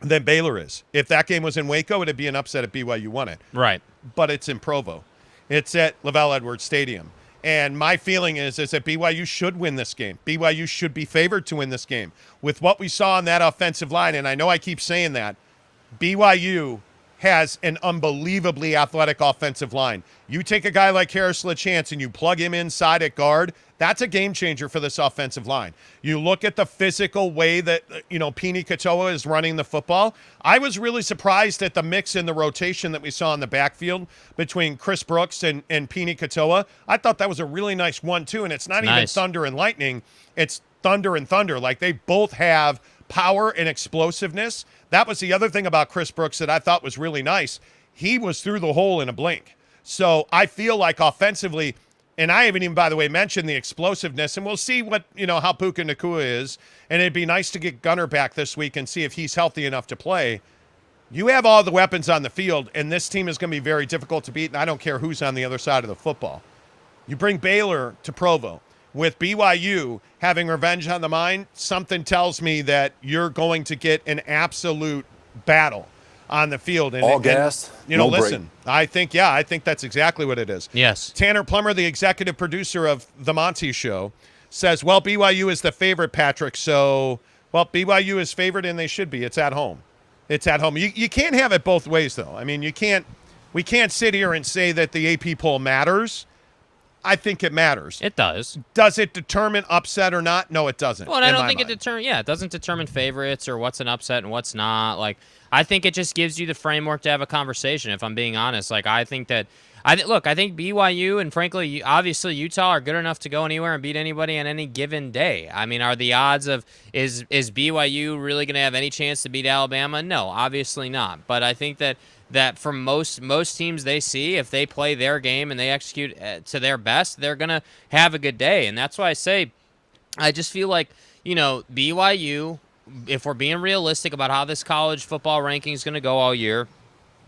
than Baylor is. If that game was in Waco, it'd be an upset if BYU won it. Right. But it's in Provo. It's at Lavelle Edwards Stadium. And my feeling is that BYU should win this game. BYU should be favored to win this game. With what we saw on that offensive line, and I know I keep saying that, BYU has an unbelievably athletic offensive line. You take a guy like Harris LaChance and you plug him inside at guard, that's a game changer for this offensive line. You look at the physical way that, Pini Katoa is running the football. I was really surprised at the mix in the rotation that we saw in the backfield between Chris Brooks and Pini Katoa. I thought that was a really nice 1-2, and it's not even thunder and lightning. It's thunder and thunder. Like, they both have power and explosiveness. That was the other thing about Chris Brooks that I thought was really nice. He was through the hole in a blink. So I feel like offensively, and I haven't even, by the way, mentioned the explosiveness, and we'll see what, how Puka Nacua is, and it'd be nice to get Gunner back this week and see if he's healthy enough to play. You have all the weapons on the field, and this team is going to be very difficult to beat, and I don't care who's on the other side of the football. You bring Baylor to Provo. With BYU having revenge on the mind, something tells me that you're going to get an absolute battle. on the field. And, all gas, no listen, break. I think that's exactly what it is. Yes. Tanner Plummer, the executive producer of The Monty Show, says, well, BYU is the favorite, Patrick. So, well, BYU is favored, and they should be. It's at home. It's at home. You can't have it both ways, though. I mean, we can't sit here and say that the AP poll matters. I think it matters. It does. Does it determine upset or not? No, it doesn't. Well, I don't think it doesn't determine favorites or what's an upset and what's not. Like, I think it just gives you the framework to have a conversation, if I'm being honest. Like, I think BYU and, frankly, obviously Utah are good enough to go anywhere and beat anybody on any given day. I mean, are the odds of is BYU really going to have any chance to beat Alabama? No, obviously not. But I think that for most teams they see, if they play their game and they execute to their best, they're going to have a good day. And that's why I say I just feel like, BYU, if we're being realistic about how this college football ranking is going to go all year,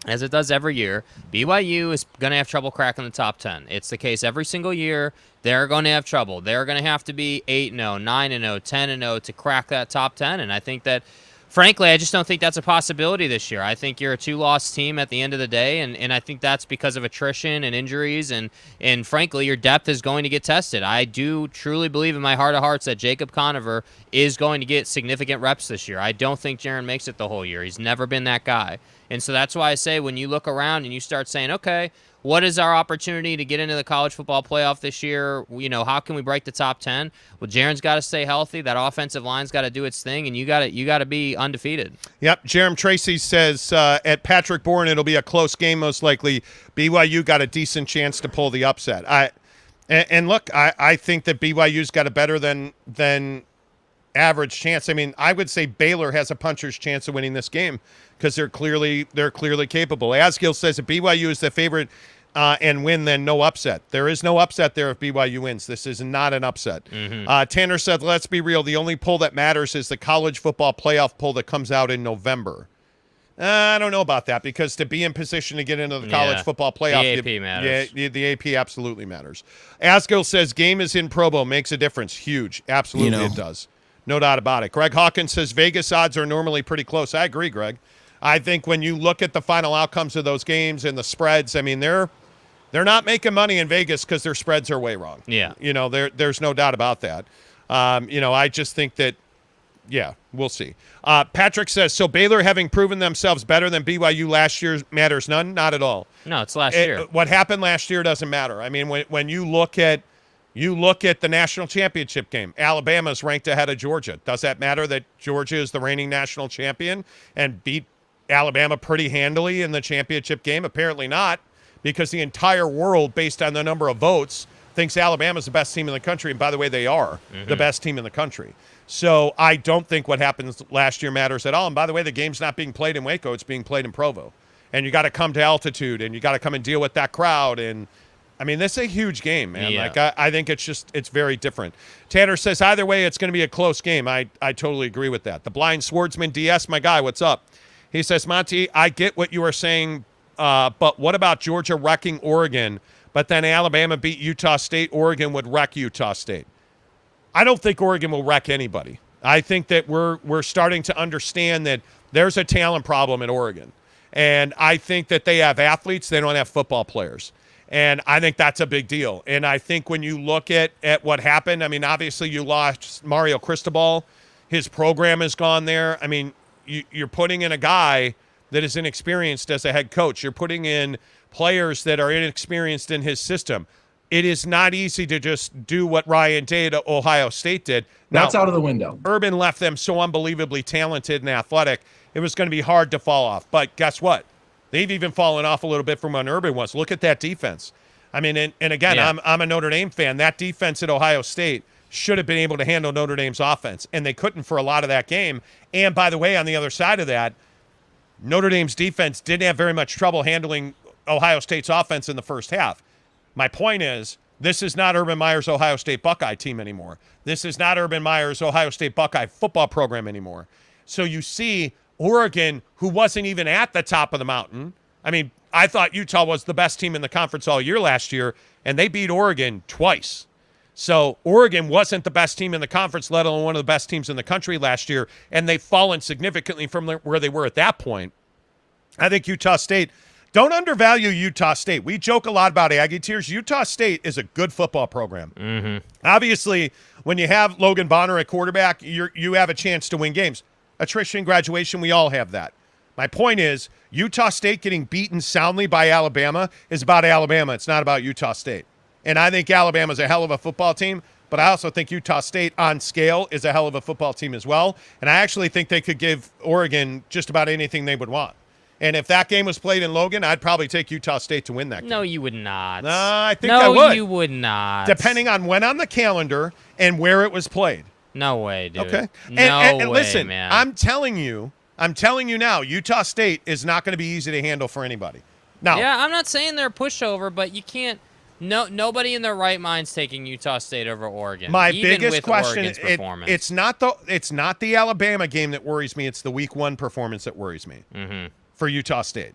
as it does every year, BYU is going to have trouble cracking the top 10. It's the case every single year. They're going to have trouble. They're going to have to be 8-0, 9-0, 10-0 to crack that top 10. And I think that, frankly, I just don't think that's a possibility this year. I think you're a two-loss team at the end of the day, and I think that's because of attrition and injuries, and frankly, your depth is going to get tested. I do truly believe in my heart of hearts that Jacob Conover is going to get significant reps this year. I don't think Jaron makes it the whole year. He's never been that guy. And so that's why I say when you look around and you start saying, okay, what is our opportunity to get into the college football playoff this year? How can we break the top 10? Well, Jaron's got to stay healthy. That offensive line's got to do its thing, and you got to be undefeated. Yep. Jerem Tracy says at Patrick Bourne, it'll be a close game most likely. BYU got a decent chance to pull the upset. I think that BYU's got a better than average chance. I mean, I would say Baylor has a puncher's chance of winning this game because they're clearly capable. Asgill says if BYU is the favorite and win, then no upset. There is no upset there if BYU wins. This is not an upset. Mm-hmm. Tanner said, let's be real. The only poll that matters is the college football playoff poll that comes out in November. I don't know about that because to be in position to get into the college football playoff, the AP matters. Yeah, the AP absolutely matters. Asgill says game is in Provo. Makes a difference. Huge. Absolutely it does. No doubt about it. Greg Hawkins says Vegas odds are normally pretty close. I agree, Greg. I think when you look at the final outcomes of those games and the spreads, I mean, they're not making money in Vegas because their spreads are way wrong. Yeah. There's no doubt about that. I just think that, we'll see. Patrick says, so Baylor having proven themselves better than BYU last year matters none? Not at all. No, it's last year. What happened last year doesn't matter. I mean, when you look at the national championship game, Alabama's ranked ahead of Georgia. Does that matter that Georgia is the reigning national champion and beat Alabama pretty handily in the championship game? Apparently not, because the entire world, based on the number of votes, thinks Alabama's the best team in the country. And by the way, they are the best team in the country. So I don't think what happened last year matters at all. And by the way, the game's not being played in Waco. It's being played in Provo. And you got to come to altitude, and you got to come and deal with that crowd. And I mean, this is a huge game, man. Yeah. Like, I think it's very different. Tanner says, either way, it's going to be a close game. I totally agree with that. The Blind Swordsman DS, my guy, what's up? He says, Monty, I get what you are saying, but what about Georgia wrecking Oregon, but then Alabama beat Utah State? Oregon would wreck Utah State. I don't think Oregon will wreck anybody. I think that we're starting to understand that there's a talent problem in Oregon. And I think that they have athletes. They don't have football players. And I think that's a big deal. And I think when you look at what happened, I mean, obviously you lost Mario Cristobal. His program is gone there. I mean, you're putting in a guy that is inexperienced as a head coach. You're putting in players that are inexperienced in his system. It is not easy to just do what Ryan Day at Ohio State did. That's out of the window. Urban left them so unbelievably talented and athletic. It was going to be hard to fall off. But guess what? They've even fallen off a little bit from when Urban was. Look at that defense. I mean, and again, yeah. I'm a Notre Dame fan. That defense at Ohio State should have been able to handle Notre Dame's offense, and they couldn't for a lot of that game. And by the way, on the other side of that, Notre Dame's defense didn't have very much trouble handling Ohio State's offense in the first half. My point is, this is not Urban Meyer's Ohio State Buckeye team anymore. This is not Urban Meyer's Ohio State Buckeye football program anymore. So you see Oregon, who wasn't even at the top of the mountain. I mean, I thought Utah was the best team in the conference all year last year, and they beat Oregon twice. So Oregon wasn't the best team in the conference, let alone one of the best teams in the country last year, and they've fallen significantly from where they were at that point. I think Utah State, don't undervalue Utah State. We joke a lot about Aggie Tears. Utah State is a good football program. Mm-hmm. Obviously, when you have Logan Bonner at quarterback, you have a chance to win games. Attrition, graduation, we all have that. My point is, Utah State getting beaten soundly by Alabama is about Alabama. It's not about Utah State. And I think Alabama's a hell of a football team, but I also think Utah State on scale is a hell of a football team as well. And I actually think they could give Oregon just about anything they would want. And if that game was played in Logan, I'd probably take Utah State to win that game. No, you would not. I think I would. No, you would not. Depending on when on the calendar and where it was played. No way, dude. Okay. No way, listen, man. I'm telling you now, Utah State is not going to be easy to handle for anybody. Now, yeah, I'm not saying they're a pushover, but you can't. Nobody in their right mind's taking Utah State over Oregon. My even biggest with question Oregon's performance. it's not the Alabama game that worries me. It's the Week 1 performance that worries me for Utah State.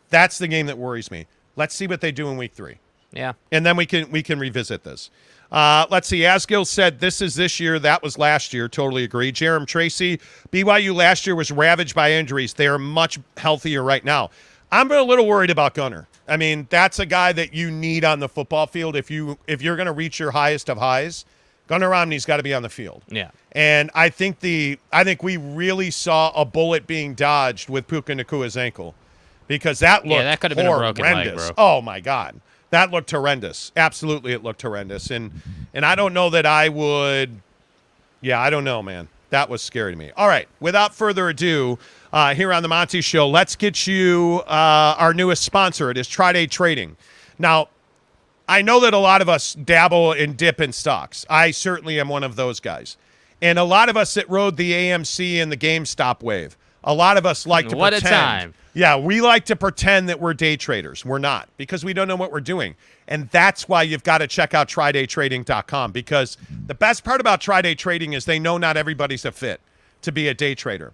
That's the game that worries me. Let's see what they do in Week 3. Yeah, and then we can revisit this. Let's see. Asgill said this year. That was last year. Totally agree. Jerem Tracy, BYU last year was ravaged by injuries. They are much healthier right now. I'm a little worried about Gunner. I mean, that's a guy that you need on the football field if you're going to reach your highest of highs. Gunner Romney's got to be on the field. Yeah. And I think we really saw a bullet being dodged with Puka Nakua's ankle, because that looked that could have been a broken leg, bro. Oh my God. That looked horrendous. Absolutely, it looked horrendous. And I don't know that I would. Yeah, I don't know, man. That was scary to me. All right, without further ado, here on the Monty Show, let's get you our newest sponsor. It is Tri-Day Trading. Now, I know that a lot of us dabble and dip in stocks. I certainly am one of those guys. And a lot of us that rode the AMC and the GameStop wave, a lot of us like to what pretend. A time. Yeah, we like to pretend that we're day traders. We're not, because we don't know what we're doing. And that's why you've got to check out TryDayTrading.com, because the best part about Tri-Day Trading is they know not everybody's a fit to be a day trader.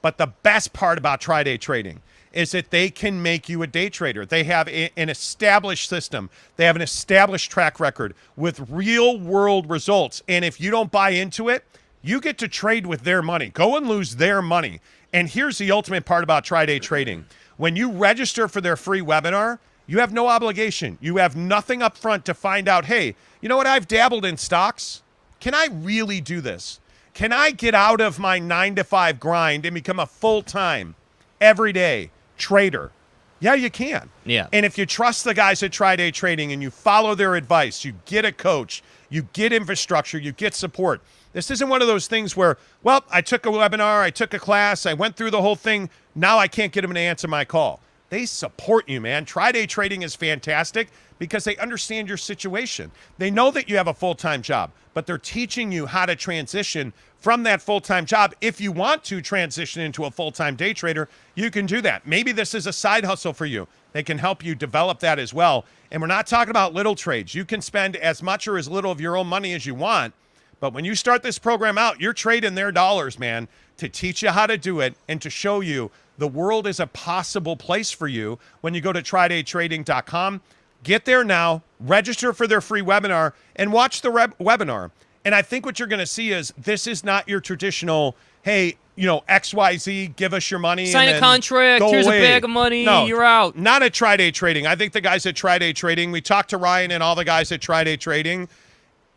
But the best part about Tri-Day Trading is that they can make you a day trader. They have an established system. They have an established track record with real-world results. And if you don't buy into it, you get to trade with their money. Go and lose their money. And here's the ultimate part about Tri-Day Trading. When you register for their free webinar, you have no obligation. You have nothing up front to find out, hey, you know what? I've dabbled in stocks. Can I really do this? Can I get out of my 9-to-5 grind and become a full-time, everyday trader? Yeah, you can. Yeah. And if you trust the guys at Tri-Day Trading and you follow their advice, you get a coach, you get infrastructure, you get support. This isn't one of those things where, well, I took a webinar, I took a class, I went through the whole thing, now I can't get them to answer my call. They support you, man. Tri-Day Trading is fantastic because they understand your situation. They know that you have a full-time job, but they're teaching you how to transition from that full-time job. If you want to transition into a full-time day trader, you can do that. Maybe this is a side hustle for you. They can help you develop that as well. And we're not talking about little trades. You can spend as much or as little of your own money as you want. But when you start this program out, you're trading their dollars, man, to teach you how to do it and to show you the world is a possible place for you when you go to TryDayTrading.com. Get there now, register for their free webinar, and watch the webinar. And I think what you're going to see is this is not your traditional, hey, XYZ, give us your money. Sign and a contract, here's away. a bag of money, No, you're out. Not at Tri-Day Trading. I think the guys at Tri-Day Trading, we talked to Ryan and all the guys at Tri-Day Trading,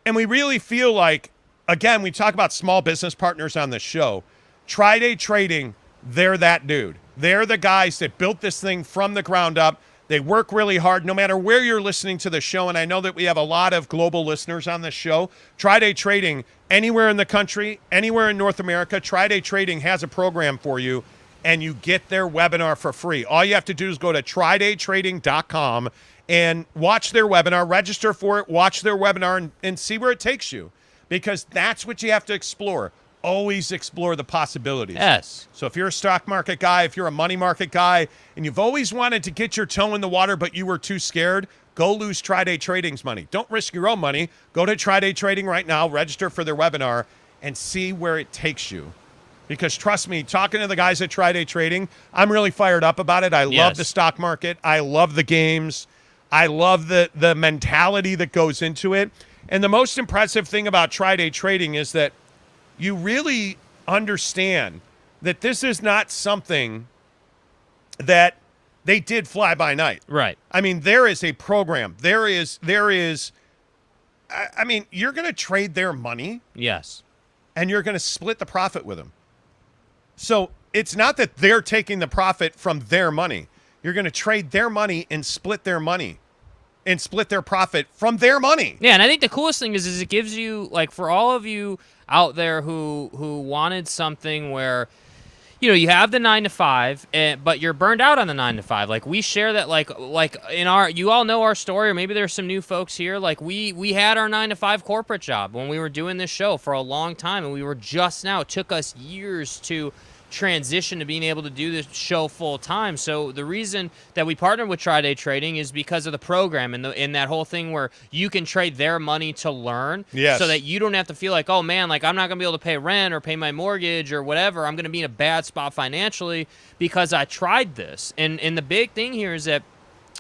and we really feel like, again, we talk about small business partners on this show. Tri-Day Trading, they're that dude. They're the guys that built this thing from the ground up. They work really hard no matter where you're listening to the show, and I know that we have a lot of global listeners on this show. Tri-Day Trading, anywhere in the country, anywhere in North America, Tri-Day Trading has a program for you, and you get their webinar for free. All you have to do is go to TryDayTrading.com and watch their webinar, register for it, watch their webinar, and see where it takes you, because that's what you have to explore. Always explore the possibilities. Yes. So if you're a stock market guy, if you're a money market guy, and you've always wanted to get your toe in the water, but you were too scared, go lose Tri-Day Trading's money. Don't risk your own money. Go to Tri-Day Trading right now, register for their webinar, and see where it takes you. Because trust me, talking to the guys at Tri-Day Trading, I'm really fired up about it. I love the stock market. I love the games. I love the mentality that goes into it. And the most impressive thing about Tri-Day Trading is that you really understand that this is not something that They did fly by night. Right. I mean, there is a program. There is. I mean, you're going to trade their money. Yes. And you're going to split the profit with them. So it's not that they're taking the profit from their money. You're going to trade their money and split their money and split their profit from their money. Yeah, and I think the coolest thing is it gives you, like, for all of you out there who wanted something where, you know, you have the 9 to 5, but you're burned out on the 9 to 5. Like, we share that, like in our, you all know our story, or maybe there's some new folks here. Like, we had our 9 to 5 corporate job when we were doing this show for a long time, and we were just now, it took us years to transition to being able to do this show full time. So the reason that we partnered with Tri-Day Trading is because of the program and that whole thing where you can trade their money to learn. Yes. So that you don't have to feel like, oh man, like I'm not going to be able to pay rent or pay my mortgage or whatever. I'm going to be in a bad spot financially because I tried this. And the big thing here is that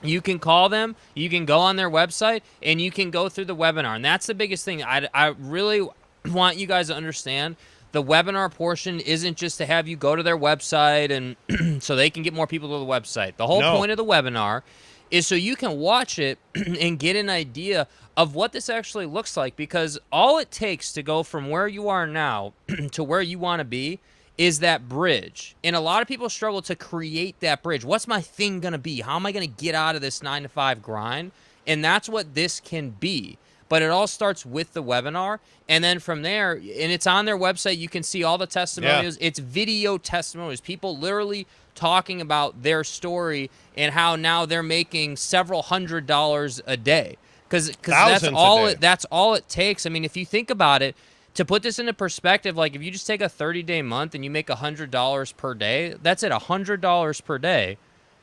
you can call them, you can go on their website, and you can go through the webinar. And that's the biggest thing. I really want you guys to understand. The webinar portion isn't just to have you go to their website and so they can get more people to the website. The whole point of the webinar is so you can watch it and get an idea of what this actually looks like, because all it takes to go from where you are now to where you want to be is that bridge. And a lot of people struggle to create that bridge. What's my thing going to be? How am I going to get out of this 9 to 5 grind? And that's what this can be. But it all starts with the webinar, and then from there, and it's on their website, you can see all the testimonials. Yeah. It's video testimonials, people literally talking about their story and how now they're making several $100s a day. Because that's all it takes. I mean, if you think about it, to put this into perspective, like if you just take a 30-day month and you make $100 per day, that's at $100 per day.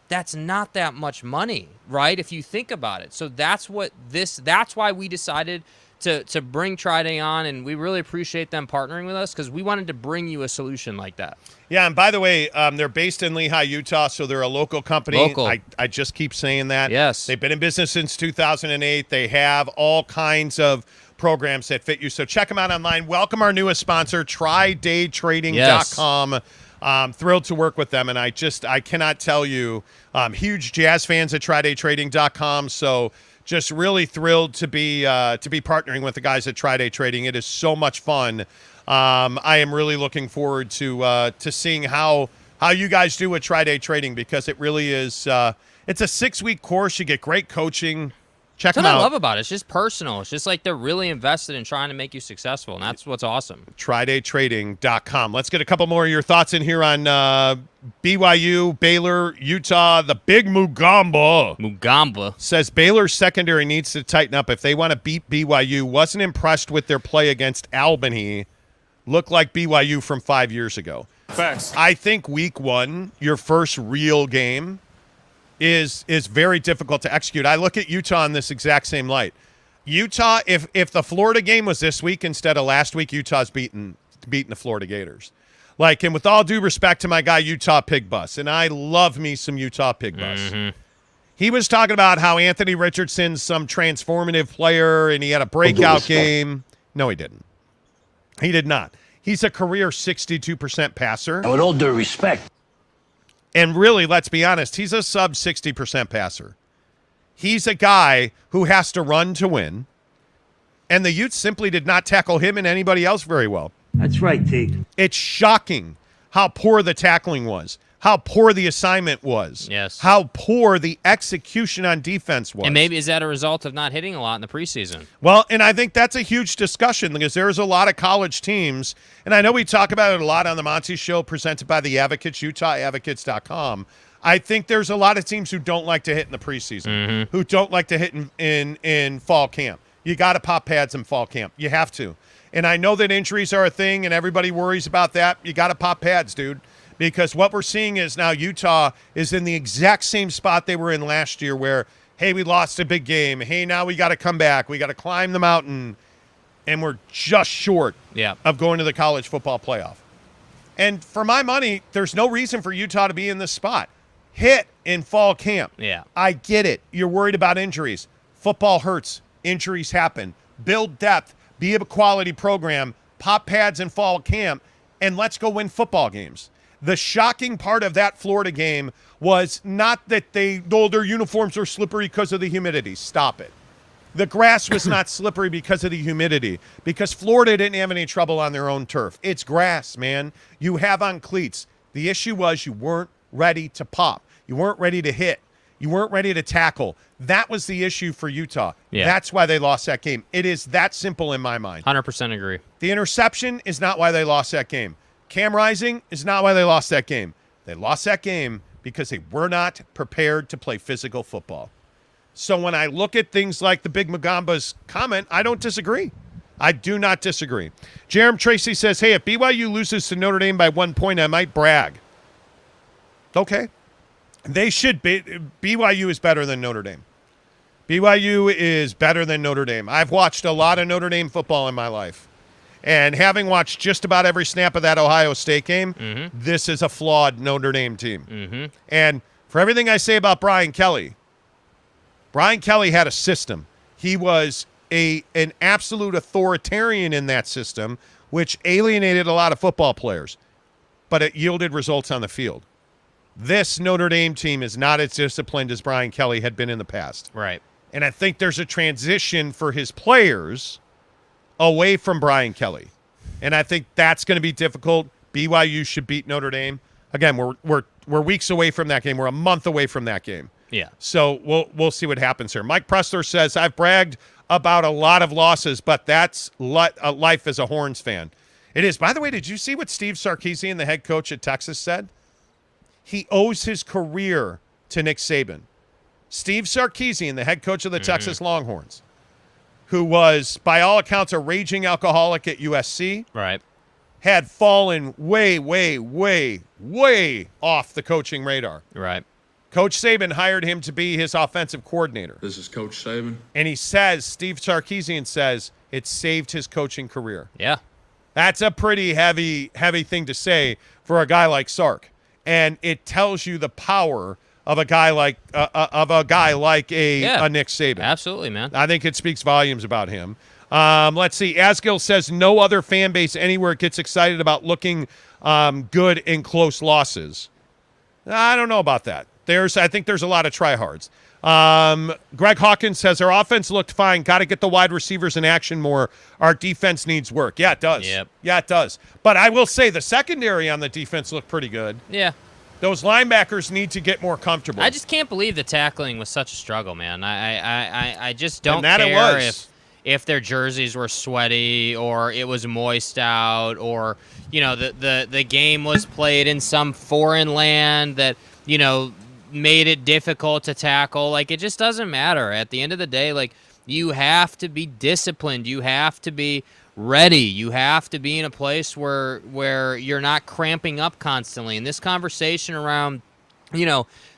That's not that much money, right? If you think about it. So that's why we decided to bring Tri-Day on, and we really appreciate them partnering with us because we wanted to bring you a solution like that. Yeah, and by the way, they're based in Lehigh, Utah, so they're a local company. Local. I just keep saying that. Yes. They've been in business since 2008. They have all kinds of programs that fit you. So check them out online. Welcome our newest sponsor, TriDayTrading.com. Yes. Thrilled to work with them, and I cannot tell you, huge Jazz fans at TriDayTrading.com, so just really thrilled to be partnering with the guys at Tri-Day Trading. It is so much fun. I am really looking forward to seeing how you guys do with Tri-Day Trading, because it really is it's a 6-week course. You get great coaching. Check them out. That's what I love about it. It's just personal. It's just like they're really invested in trying to make you successful, and that's what's awesome. TriDayTrading.com. Let's get a couple more of your thoughts in here on BYU, Baylor, Utah, the big Mugamba. Says Baylor's secondary needs to tighten up if they want to beat BYU. Wasn't impressed with their play against Albany. Looked like BYU from 5 years ago. Facts. I think week 1, your first real game, is very difficult to execute. I look at Utah in this exact same light. Utah, if the Florida game was this week instead of last week, Utah's beaten the Florida Gators. Like, and with all due respect to my guy Utah Pig Bus, and I love me some Utah Pig Bus. Mm-hmm. He was talking about how Anthony Richardson's some transformative player and he had a breakout game. No, he didn't. He did not. He's a career 62% passer. With all due respect. And really, let's be honest, he's a sub 60% passer. He's a guy who has to run to win, and the Utes simply did not tackle him and anybody else very well. That's right, T. It's shocking how poor the tackling was, how poor the assignment was, yes, how poor the execution on defense was. And maybe is that a result of not hitting a lot in the preseason? Well, and I think that's a huge discussion because there's a lot of college teams, and I know we talk about it a lot on the Monty Show presented by the Advocates, UtahAdvocates.com. I think there's a lot of teams who don't like to hit in the preseason, who don't like to hit in fall camp. You got to pop pads in fall camp. You have to. And I know that injuries are a thing, and everybody worries about that. You got to pop pads, dude. Because what we're seeing is now Utah is in the exact same spot they were in last year where, hey, we lost a big game. Hey, now we got to come back. We got to climb the mountain. And we're just short of going to the college football playoff. And for my money, there's no reason for Utah to be in this spot. Hit in fall camp. Yeah. I get it. You're worried about injuries. Football hurts. Injuries happen. Build depth. Be a quality program. Pop pads in fall camp. And let's go win football games. The shocking part of that Florida game was not that their uniforms were slippery because of the humidity. Stop it. The grass was not slippery because of the humidity, because Florida didn't have any trouble on their own turf. It's grass, man. You have on cleats. The issue was you weren't ready to pop. You weren't ready to hit. You weren't ready to tackle. That was the issue for Utah. Yeah. That's why they lost that game. It is that simple in my mind. 100% agree. The interception is not why they lost that game. Cam Rising is not why they lost that game. They lost that game because they were not prepared to play physical football. So when I look at things like the Big Magamba's comment, I don't disagree. I do not disagree. Jerem Tracy says, hey, if BYU loses to Notre Dame by 1 point, I might brag. Okay. They should be. BYU is better than Notre Dame. BYU is better than Notre Dame. I've watched a lot of Notre Dame football in my life. And having watched just about every snap of that Ohio State game, this is a flawed Notre Dame team. And for everything I say about Brian Kelly had a system. He was an absolute authoritarian in that system, which alienated a lot of football players, but it yielded results on the field. This Notre Dame team is not as disciplined as Brian Kelly had been in the past. Right. And I think there's a transition for his players away from Brian Kelly. And I think that's going to be difficult. BYU should beat Notre Dame. Again, we're weeks away from that game. We're a month away from that game. Yeah. So we'll see what happens here. Mike Pressler says, I've bragged about a lot of losses, but that's life as a Horns fan. It is. By the way, did you see what Steve Sarkisian, the head coach at Texas, said? He owes his career to Nick Saban. Steve Sarkisian, the head coach of the Texas Longhorns, who was, by all accounts, a raging alcoholic at USC, Right. had fallen way, way, way, way off the coaching radar. Right. Coach Saban hired him to be his offensive coordinator. This is Coach Saban. And he says, Steve Sarkisian says, it saved his coaching career. Yeah. That's a pretty heavy thing to say for a guy like Sark. And it tells you the power of a guy like a Nick Saban. Absolutely, man. I think it speaks volumes about him. Let's see. Asgill says no other fan base anywhere gets excited about looking good in close losses. I don't know about that. I think there's a lot of tryhards. Greg Hawkins says our offense looked fine. Got to get the wide receivers in action more. Our defense needs work. Yeah, it does. Yep. Yeah, it does. But I will say the secondary on the defense looked pretty good. Yeah. Those linebackers need to get more comfortable. I just can't believe the tackling was such a struggle, man. I just don't And that it care was. if their jerseys were sweaty or it was moist out or, the game was played in some foreign land that, made it difficult to tackle. Like, it just doesn't matter. At the end of the day, like, you have to be disciplined. You have to be ready. You have to be in a place where you're not cramping up constantly. And this conversation around,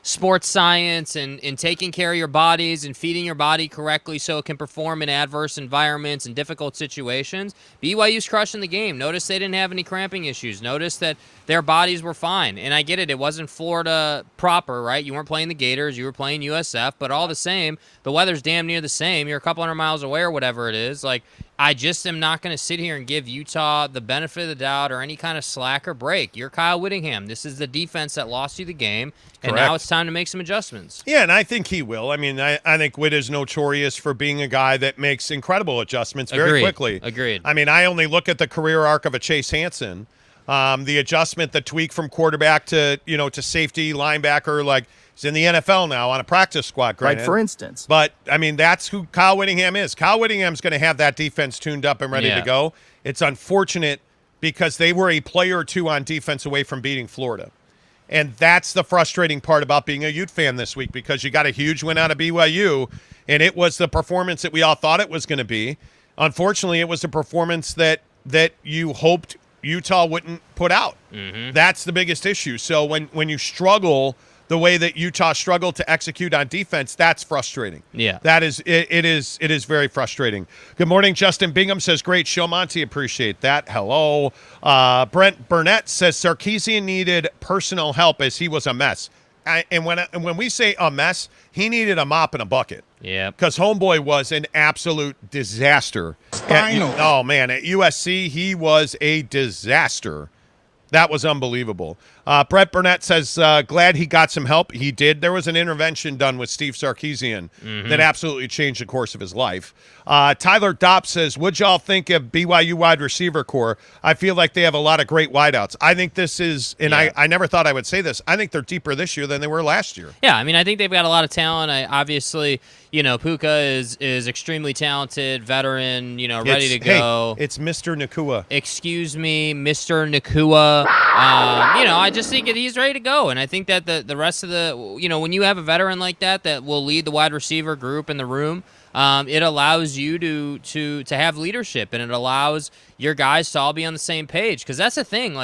sports science and taking care of your bodies and feeding your body correctly so it can perform in adverse environments and difficult situations. BYU's crushing the game. Notice they didn't have any cramping issues. Notice that their bodies were fine. And I get it. It wasn't Florida proper, right? You weren't playing the Gators. You were playing USF. But all the same, the weather's damn near the same. You're a couple hundred miles away or whatever it is. Like, I just am not going to sit here and give Utah the benefit of the doubt or any kind of slack or break. You're Kyle Whittingham. This is the defense that lost you the game, and now it's time to make some adjustments. Yeah, and I think he will. I mean, I think Witt is notorious for being a guy that makes incredible adjustments very quickly. Agreed. I mean, I only look at the career arc of a Chase Hansen. The adjustment, the tweak from quarterback to safety, linebacker, like he's in the NFL now on a practice squad, granted. Right, for instance. But, I mean, that's who Kyle Whittingham is. Kyle Whittingham's going to have that defense tuned up and ready to go. It's unfortunate because they were a player or two on defense away from beating Florida. And that's the frustrating part about being a Ute fan this week, because you got a huge win out of BYU, and it was the performance that we all thought it was going to be. Unfortunately, it was a performance that you hoped Utah wouldn't put out. Mm-hmm. That's the biggest issue. So when you struggle the way that Utah struggled to execute on defense, that's frustrating. Yeah. That is it is very frustrating. Good morning, Justin Bingham says, great show, Monty. Appreciate that. Hello. Brent Burnett says Sarkisian needed personal help as he was a mess. And when we say a mess, he needed a mop and a bucket. Yeah. Because homeboy was an absolute disaster. At USC, he was a disaster. That was unbelievable. Brett Burnett says, glad he got some help. He did. There was an intervention done with Steve Sarkisian that absolutely changed the course of his life. Tyler Dopp says, what'd y'all think of BYU wide receiver core? I feel like they have a lot of great wideouts. I think this is, and I never thought I would say this, I think they're deeper this year than they were last year. Yeah, I mean, I think they've got a lot of talent. Obviously, Puka is extremely talented, veteran, ready to go. Hey, it's Mr. Nakua. Excuse me, Mr. Nakua. I just think that he's ready to go. And I think that the rest of when you have a veteran like that will lead the wide receiver group in the room, it allows you to have leadership, and it allows your guys to all be on the same page. Because that's the thing,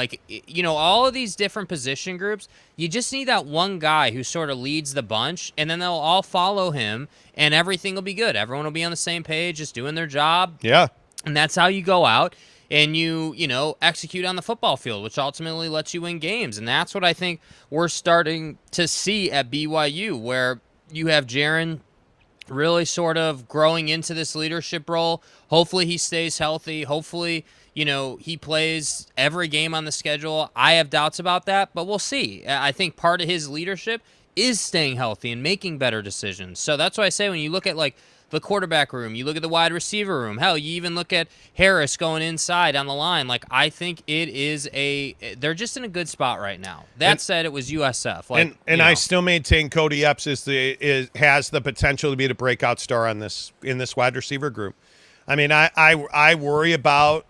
all of these different position groups, you just need that one guy who sort of leads the bunch, and then they'll all follow him, and everything will be good. Everyone will be on the same page, just doing their job. Yeah. And that's how you go out and you execute on the football field, which ultimately lets you win games. And that's what I think we're starting to see at BYU, where you have Jaron really sort of growing into this leadership role. Hopefully he stays healthy. Hopefully, he plays every game on the schedule. I have doubts about that, but we'll see. I think part of his leadership is staying healthy and making better decisions. So that's why I say when you look at the quarterback room, you look at the wide receiver room, hell, you even look at Harris going inside on the line. I think they're just in a good spot right now. That said, it was USF. I still maintain Cody Epps has the potential to be the breakout star in this wide receiver group. I mean, I worry about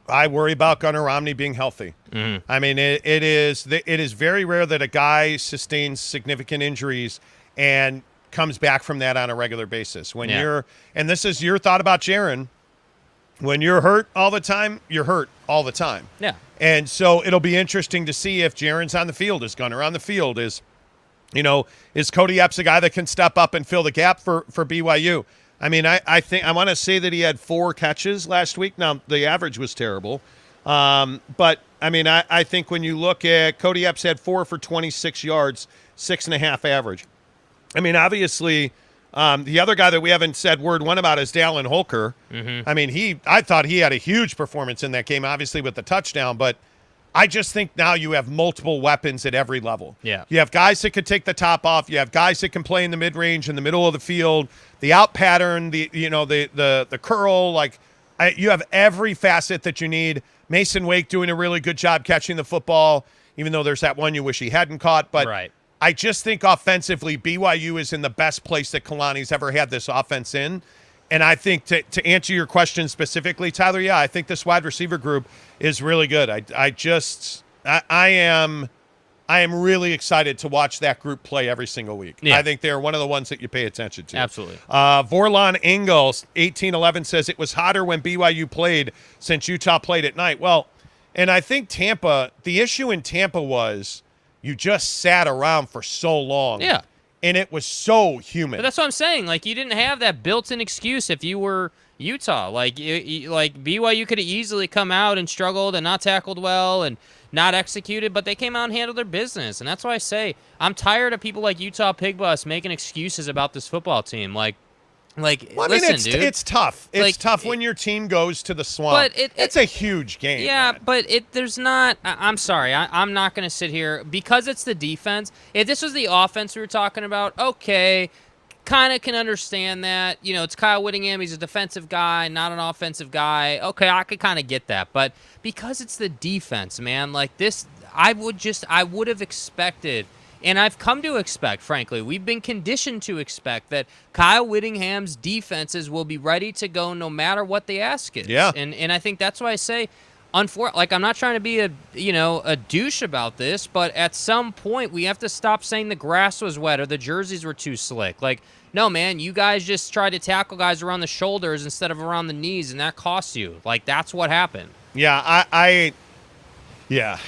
Gunnar Romney being healthy. Mm-hmm. I mean, it is very rare that a guy sustains significant injuries and comes back from that on a regular basis. And this is your thought about Jaron, when you're hurt all the time, you're hurt all the time. Yeah. And so it'll be interesting to see if Jaron's on the field, is Gunnar on the field, is Cody Epps a guy that can step up and fill the gap for BYU? I mean, I think I want to say that he had 4 catches last week. Now, the average was terrible. But, I mean, I think when you look at Cody Epps had 4 for 26 yards, 6.5 average. I mean, obviously, the other guy that we haven't said word one about is Dallin Holker. Mm-hmm. I mean, I thought he had a huge performance in that game, obviously with the touchdown, but I just think now you have multiple weapons at every level. Yeah. You have guys that could take the top off. You have guys that can play in the mid-range, in the middle of the field, the out pattern, the curl. You have every facet that you need. Mason Wake doing a really good job catching the football, even though there's that one you wish he hadn't caught. But right. I just think offensively, BYU is in the best place that Kalani's ever had this offense in. And I think to answer your question specifically, Tyler, yeah, I think this wide receiver group is really good. I am really excited to watch that group play every single week. Yeah. I think they're one of the ones that you pay attention to. Absolutely. Vorlon Ingalls, 1811, says it was hotter when BYU played since Utah played at night. Well, and I think Tampa, the issue in Tampa was you just sat around for so long. Yeah. And it was so humid. But that's what I'm saying. You didn't have that built-in excuse if you were Utah. BYU could have easily come out and struggled and not tackled well and not executed, but they came out and handled their business. And that's why I say I'm tired of people like Utah Pig Bus making excuses about this football team. Dude. It's tough. It's tough when your team goes to the Swamp. But it's a huge game. Yeah, man. but there's not. I'm sorry. I'm not going to sit here because it's the defense. If this was the offense we were talking about, okay, kind of can understand that. It's Kyle Whittingham. He's a defensive guy, not an offensive guy. Okay, I could kind of get that. But because it's the defense, man, I would have expected. And I've come to expect, frankly, we've been conditioned to expect that Kyle Whittingham's defenses will be ready to go no matter what the ask is. Yeah. And I think that's why I say, I'm not trying to be a douche about this, but at some point we have to stop saying the grass was wet or the jerseys were too slick. No, man, you guys just tried to tackle guys around the shoulders instead of around the knees, and that costs you. That's what happened. Yeah, yeah.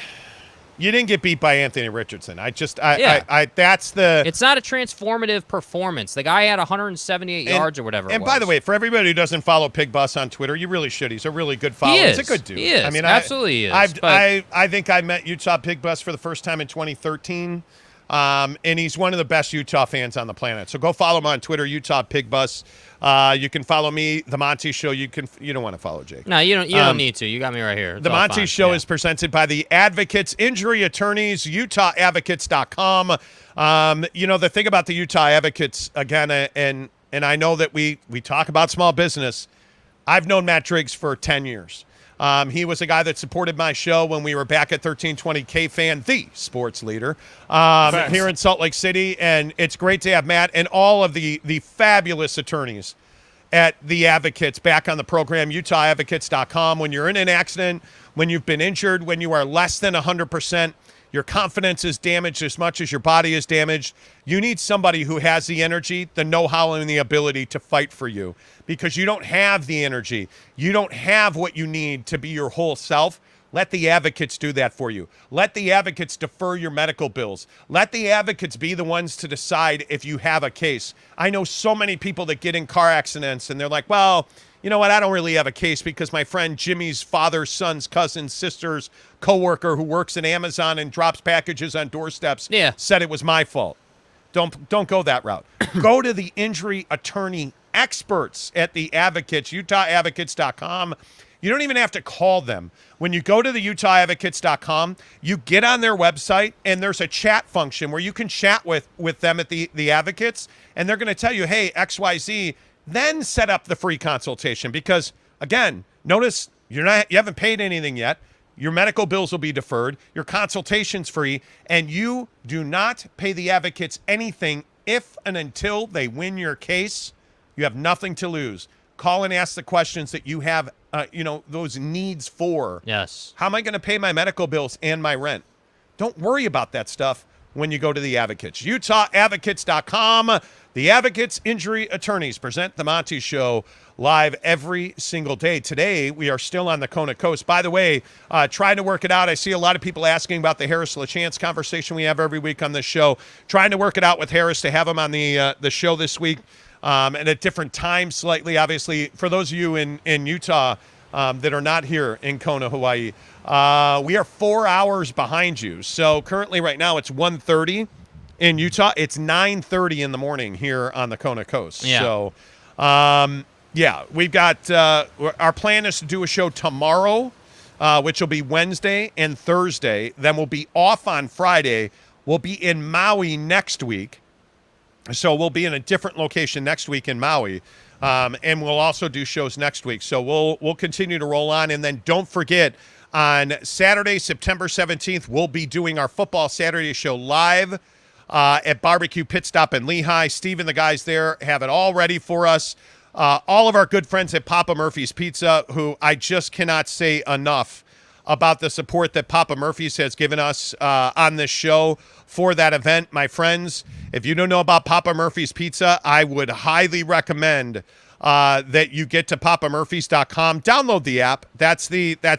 You didn't get beat by Anthony Richardson. That's the. It's not a transformative performance. The guy had 178 yards or whatever. And by the way, for everybody who doesn't follow Pig Bus on Twitter, you really should. He's a really good follower. He's a good dude. He is. Absolutely is. I think I met Utah Pig Bus for the first time in 2013. And he's one of the best Utah fans on the planet. So go follow him on Twitter, Utah Pig Bus. You can follow me, The Monty Show. You don't want to follow Jake. No, you don't need to. You got me right here. The Monty Show is presented by the Advocates Injury Attorneys, UtahAdvocates.com. The thing about the Utah Advocates, again, and I know that we talk about small business. I've known Matt Driggs for 10 years. He was a guy that supported my show when we were back at 1320 K-Fan, the sports leader, here in Salt Lake City. And it's great to have Matt and all of the fabulous attorneys at the Advocates back on the program, UtahAdvocates.com. When you're in an accident, when you've been injured, when you are less than 100%, your confidence is damaged as much as your body is damaged. You need somebody who has the energy, the know-how, and the ability to fight for you, because you don't have the energy. You don't have what you need to be your whole self. Let the Advocates do that for you. Let the Advocates defer your medical bills. Let the Advocates be the ones to decide if you have a case. I know so many people that get in car accidents and they're like, well, you know what? I don't really have a case because my friend Jimmy's father's, son's, cousin's, sister's coworker who works at Amazon and drops packages on doorsteps said it was my fault. Don't go that route. Go to the injury attorney experts at the Advocates, UtahAdvocates.com. You don't even have to call them. When you go to the UtahAdvocates.com, you get on their website, and there's a chat function where you can chat with them at the Advocates, and they're going to tell you, hey, XYZ, then set up the free consultation. Because, again, notice you haven't paid anything yet. Your medical bills will be deferred. Your consultation's free, and you do not pay the Advocates anything if and until they win your case. You have nothing to lose. Call and ask the questions that you have, those needs for. Yes. How am I going to pay my medical bills and my rent? Don't worry about that stuff when you go to the Advocates. UtahAdvocates.com. The Advocates Injury Attorneys present the Monty Show live every single day. Today, we are still on the Kona Coast. By the way, trying to work it out. I see a lot of people asking about the Harris LaChance conversation we have every week on this show. Trying to work it out with Harris to have him on the show this week. And at different times slightly, obviously, for those of you in Utah that are not here in Kona, Hawaii, we are 4 hours behind you. So currently right now it's 1:30 in Utah. It's 9:30 in the morning here on the Kona Coast. Yeah. So, we've got our plan is to do a show tomorrow, which will be Wednesday and Thursday. Then we'll be off on Friday. We'll be in Maui next week. So we'll be in a different location next week in Maui, and we'll also do shows next week. So we'll continue to roll on, and then don't forget, on Saturday, September 17th, we'll be doing our Football Saturday show live at Barbecue Pit Stop in Lehigh. Steve and the guys there have it all ready for us. All of our good friends at Papa Murphy's Pizza, who I just cannot say enough about the support that Papa Murphy's has given us on this show for that event. My friends, if you don't know about Papa Murphy's Pizza, I would highly recommend that you get to papamurphys.com. Download the app. That's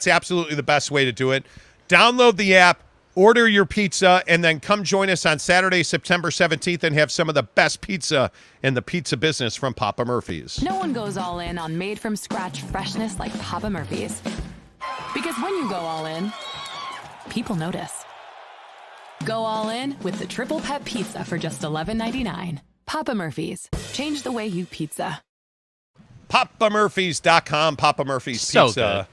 absolutely the best way to do it. Download the app, order your pizza, and then come join us on Saturday, September 17th, and have some of the best pizza in the pizza business from Papa Murphy's. No one goes all in on made-from-scratch freshness like Papa Murphy's. Because when you go all in, people notice. Go all in with the Triple Pet Pizza for just $11.99. Papa Murphy's. Change the way you pizza. PapaMurphys.com. Papa Murphy's So Pizza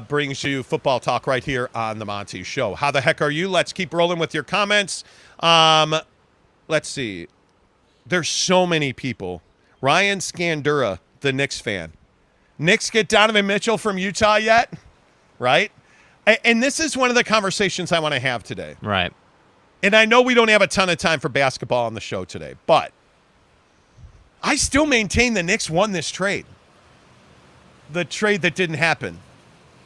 brings you football talk right here on the Monty Show. How the heck are you? Let's keep rolling with your comments. Let's see. There's so many people. Ryan Scandura, the Knicks fan. Knicks get Donovan Mitchell from Utah yet? Right? And this is one of the conversations I want to have today. Right. And I know we don't have a ton of time for basketball on the show today, but I still maintain the Knicks won this trade. The trade that didn't happen.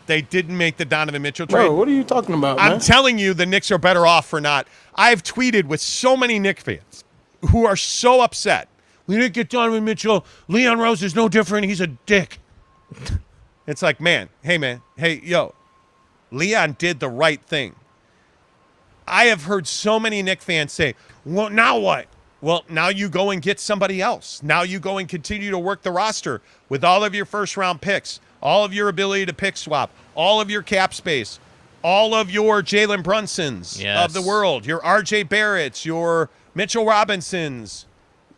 They didn't make the Donovan Mitchell trade. Bro, what are you talking about, man? I'm telling you, the Knicks are better off for not. I've tweeted with so many Knicks fans who are so upset. We didn't get Donovan Mitchell. Leon Rose is no different. He's a dick. It's like, hey, yo, Leon did the right thing. I have heard so many Knicks fans say, well, now what? Well, now you go and get somebody else. Now you go and continue to work the roster with all of your first-round picks, all of your ability to pick swap, all of your cap space. all of your Jalen Brunsons of the world, your R.J. Barretts, your Mitchell Robinsons,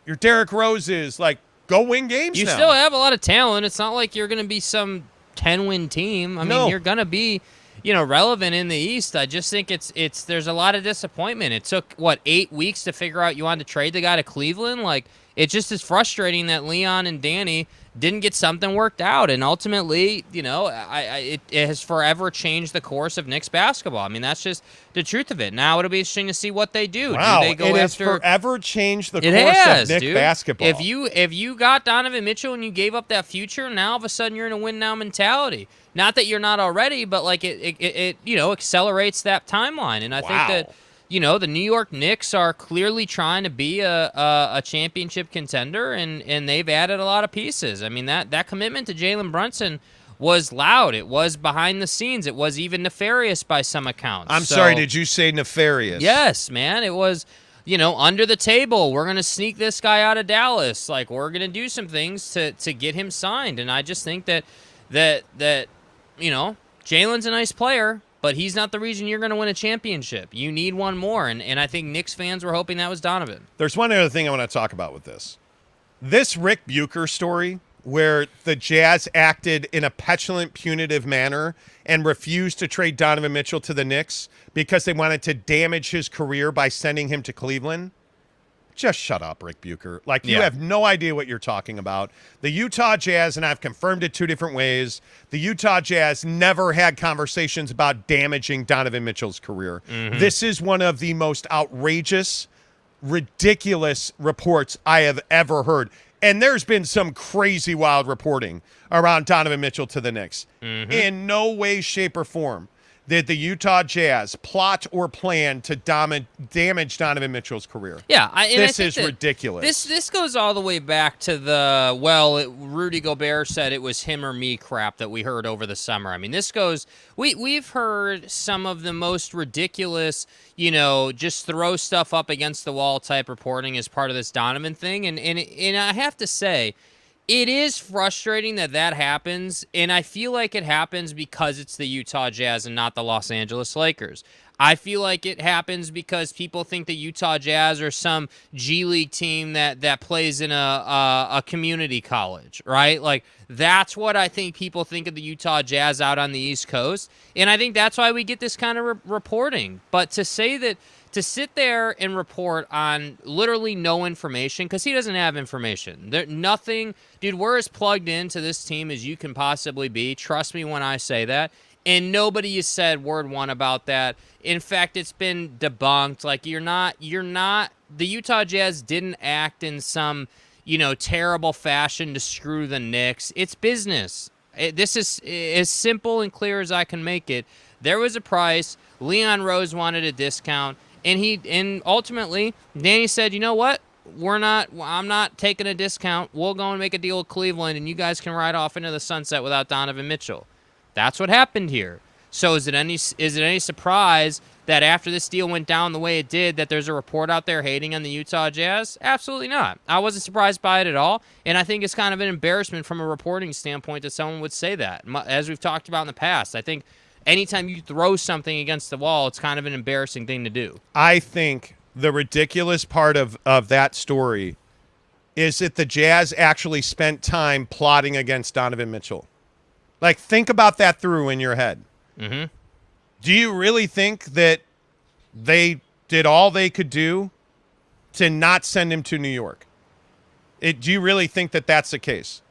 your Derrick Roses, like, go win games You now. still have a lot of talent. It's not like you're going to be some 10-win team. I mean, you're going to be, relevant in the East. I just think there's a lot of disappointment. It took, 8 weeks to figure out you wanted to trade the guy to Cleveland? Like, it just is frustrating that Leon and Danny didn't get something worked out. And ultimately, it has forever changed the course of Knicks basketball. I mean, that's just the truth of it. Now it'll be interesting to see what they do. Wow, do they go it has after... forever changed the course of Knicks basketball. If you got Donovan Mitchell and you gave up that future, now all of a sudden you're in a win now mentality. Not that you're not already, but like it accelerates that timeline. And I think that the New York Knicks are clearly trying to be a championship contender, and they've added a lot of pieces. I mean, that commitment to Jalen Brunson was loud. It was behind the scenes. It was even nefarious by some accounts. I'm sorry, did you say nefarious? Yes, man. It was, under the table. We're going to sneak this guy out of Dallas. Like, we're going to do some things to get him signed. And I just think that Jalen's a nice player, but he's not the reason you're going to win a championship. You need one more, and I think Knicks fans were hoping that was Donovan. There's one other thing I want to talk about with this. This Rick Bucher story, where the Jazz acted in a petulant, punitive manner and refused to trade Donovan Mitchell to the Knicks because they wanted to damage his career by sending him to Cleveland. Just shut up, Rick Bucher. Like, you have no idea what you're talking about. The Utah Jazz, and I've confirmed it 2 different ways, the Utah Jazz never had conversations about damaging Donovan Mitchell's career. Mm-hmm. This is one of the most outrageous, ridiculous reports I have ever heard. And there's been some crazy, wild reporting around Donovan Mitchell to the Knicks. Mm-hmm. In no way, shape, or form did the Utah Jazz plot or plan to damage Donovan Mitchell's career. Yeah, this is ridiculous. This goes all the way back to Rudy Gobert said it was him or me crap that we heard over the summer. I mean, this goes. We've heard some of the most ridiculous, just throw stuff up against the wall type reporting as part of this Donovan thing, and I have to say, it is frustrating that happens, and I feel like it happens because it's the Utah Jazz and not the Los Angeles Lakers. I feel like it happens because people think the Utah Jazz are some G League team that plays in a community college, right? Like, that's what I think people think of the Utah Jazz out on the East Coast, and I think that's why we get this kind of reporting. But to say that, to sit there and report on literally no information, because he doesn't have information. Nothing, dude, we're as plugged into this team as you can possibly be. Trust me when I say that. And nobody has said word one about that. In fact, it's been debunked. Like, you're not, the Utah Jazz didn't act in some, terrible fashion to screw the Knicks. It's business. This is as simple and clear as I can make it. There was a price. Leon Rose wanted a discount. And ultimately, Danny said, you know what? I'm not taking a discount. We'll go and make a deal with Cleveland, and you guys can ride off into the sunset without Donovan Mitchell. That's what happened here. So is it any surprise that after this deal went down the way it did, that there's a report out there hating on the Utah Jazz? Absolutely not. I wasn't surprised by it at all, and I think it's kind of an embarrassment from a reporting standpoint that someone would say that. As we've talked about in the past, I think anytime you throw something against the wall, it's kind of an embarrassing thing to do. I think the ridiculous part of that story is that the Jazz actually spent time plotting against Donovan Mitchell. Like, think about that through in your head. Mm-hmm. Do you really think that they did all they could do to not send him to New York? Do you really think that that's the case?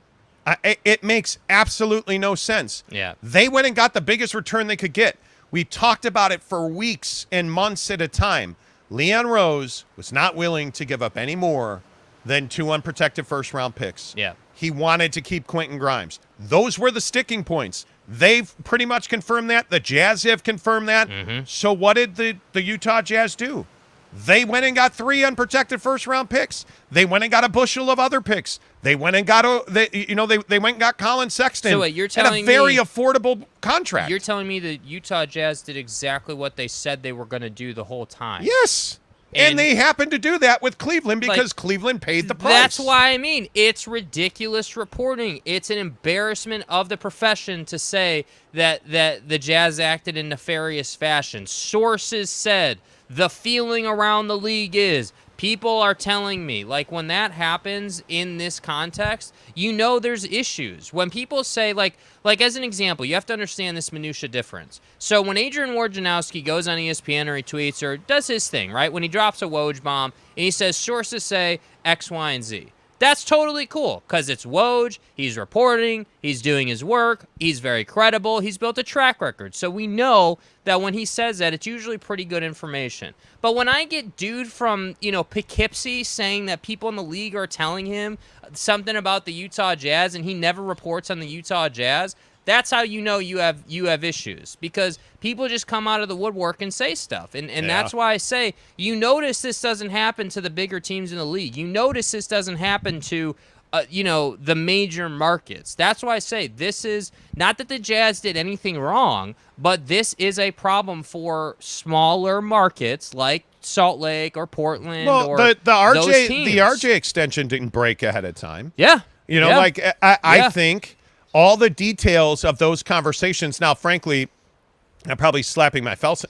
It makes absolutely no sense. Yeah. They went and got the biggest return they could get. We talked about it for weeks and months at a time. Leon Rose was not willing to give up any more than 2 unprotected first-round picks. Yeah. He wanted to keep Quentin Grimes. Those were the sticking points. They've pretty much confirmed that. The Jazz have confirmed that. Mm-hmm. So what did the Utah Jazz do? They went and got 3 unprotected first-round picks. They went and got a bushel of other picks. They went and got they went and got Colin Sexton. So wait, you're telling at a very affordable contract. You're telling me the Utah Jazz did exactly what they said they were going to do the whole time. Yes. And they happen to do that with Cleveland because Cleveland paid the price. That's why I mean it's ridiculous reporting. It's an embarrassment of the profession to say that the Jazz acted in nefarious fashion. Sources said the feeling around the league is people are telling me, like when that happens in this context, there's issues. When people say, like as an example, you have to understand this minutia difference. So when Adrian Wojnarowski goes on ESPN or he tweets or does his thing, right, when he drops a Woj bomb and he says sources say X, Y, and Z, that's totally cool because it's Woj, he's reporting, he's doing his work, he's very credible, he's built a track record. So we know that when he says that, it's usually pretty good information. But when I get dude from, Poughkeepsie saying that people in the league are telling him something about the Utah Jazz and he never reports on the Utah Jazz, that's how you have issues because people just come out of the woodwork and say stuff. And that's why I say you notice this doesn't happen to the bigger teams in the league. You notice this doesn't happen to the major markets. That's why I say this is not that the Jazz did anything wrong, but this is a problem for smaller markets like Salt Lake or Portland or the those teams. The RJ extension didn't break ahead of time. Yeah. I think all the details of those conversations. Now, frankly, I'm probably slapping myself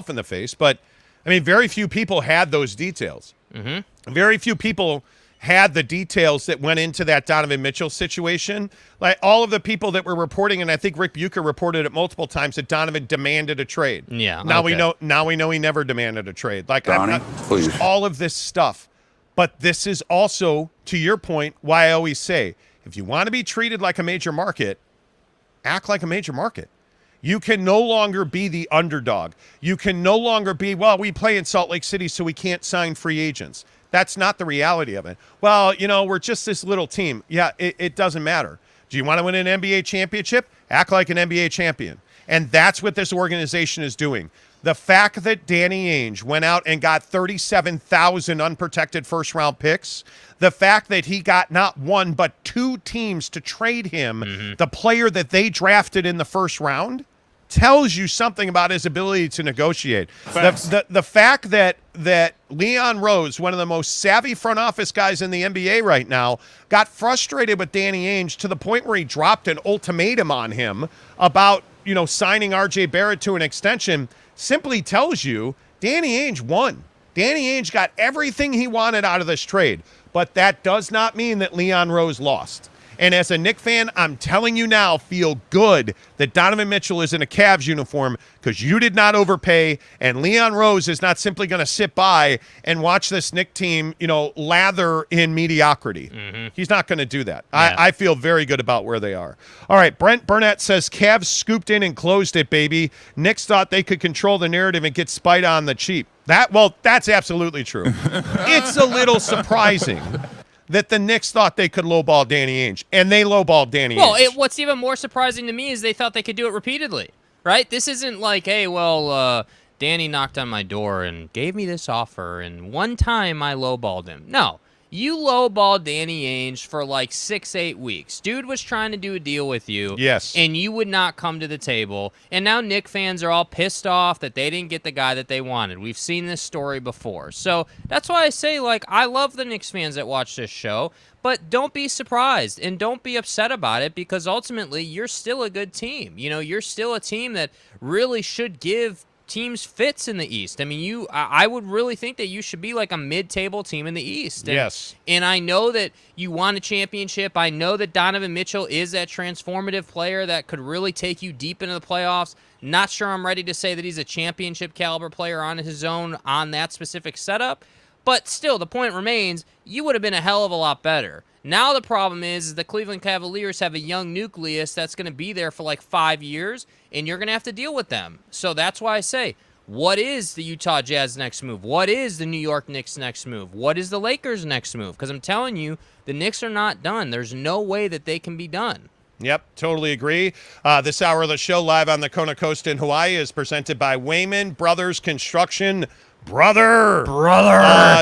in the face, but I mean, very few people had those details. Mm-hmm. Very few people had the details that went into that Donovan Mitchell situation. Like all of the people that were reporting, and I think Rick Bucher reported it multiple times that Donovan demanded a trade. Yeah. Now we know he never demanded a trade. Like please. All of this stuff. But this is also, to your point, why I always say, if you want to be treated like a major market, act like a major market. You can no longer be the underdog. You can no longer be, we play in Salt Lake City, so we can't sign free agents. That's not the reality of it. Well, we're just this little team. Yeah, it doesn't matter. Do you want to win an NBA championship? Act like an NBA champion. And that's what this organization is doing. The fact that Danny Ainge went out and got 37,000 unprotected first-round picks, the fact that he got not one but two teams to trade him, the player that they drafted in the first round, tells you something about his ability to negotiate. The fact that Leon Rose, one of the most savvy front office guys in the NBA right now, got frustrated with Danny Ainge to the point where he dropped an ultimatum on him about, signing RJ Barrett to an extension, simply tells you Danny Ainge won. Danny Ainge got everything he wanted out of this trade, but that does not mean that Leon Rose lost. And as a Knicks fan, I'm telling you now, feel good that Donovan Mitchell is in a Cavs uniform because you did not overpay, and Leon Rose is not simply going to sit by and watch this Knicks team, lather in mediocrity. Mm-hmm. He's not going to do that. Yeah. I feel very good about where they are. All right, Brent Burnett says, Cavs scooped in and closed it, baby. Knicks thought they could control the narrative and get spied on the cheap. That's absolutely true. It's a little surprising that the Knicks thought they could lowball Danny Ainge, and they lowballed Danny Ainge. What's even more surprising to me is they thought they could do it repeatedly, right? This isn't like, hey, Danny knocked on my door and gave me this offer, and one time I lowballed him. No, you lowballed Danny Ainge for like 6-8 weeks. Dude was trying to do a deal with you. Yes. And you would not come to the table. And now Knicks fans are all pissed off that they didn't get the guy that they wanted. We've seen this story before. So that's why I say, I love the Knicks fans that watch this show, but don't be surprised and don't be upset about it because ultimately you're still a good team. You're still a team that really should give teams fits in the East. I mean, I would really think that you should be like a mid-table team in the East. Yes. And I know that you won a championship. I know that Donovan Mitchell is that transformative player that could really take you deep into the playoffs. Not sure I'm ready to say that he's a championship caliber player on his own on that specific setup. But still, the point remains, you would have been a hell of a lot better. Now the problem is the Cleveland Cavaliers have a young nucleus that's going to be there for like 5 years, and you're going to have to deal with them. So that's why I say, what is the Utah Jazz next move? What is the New York Knicks next move? What is the Lakers next move? Because I'm telling you, the Knicks are not done. There's no way that they can be done. Yep, totally agree. This hour of the show live on the Kona Coast in Hawaii is presented by Waymon Brothers Construction. Brother.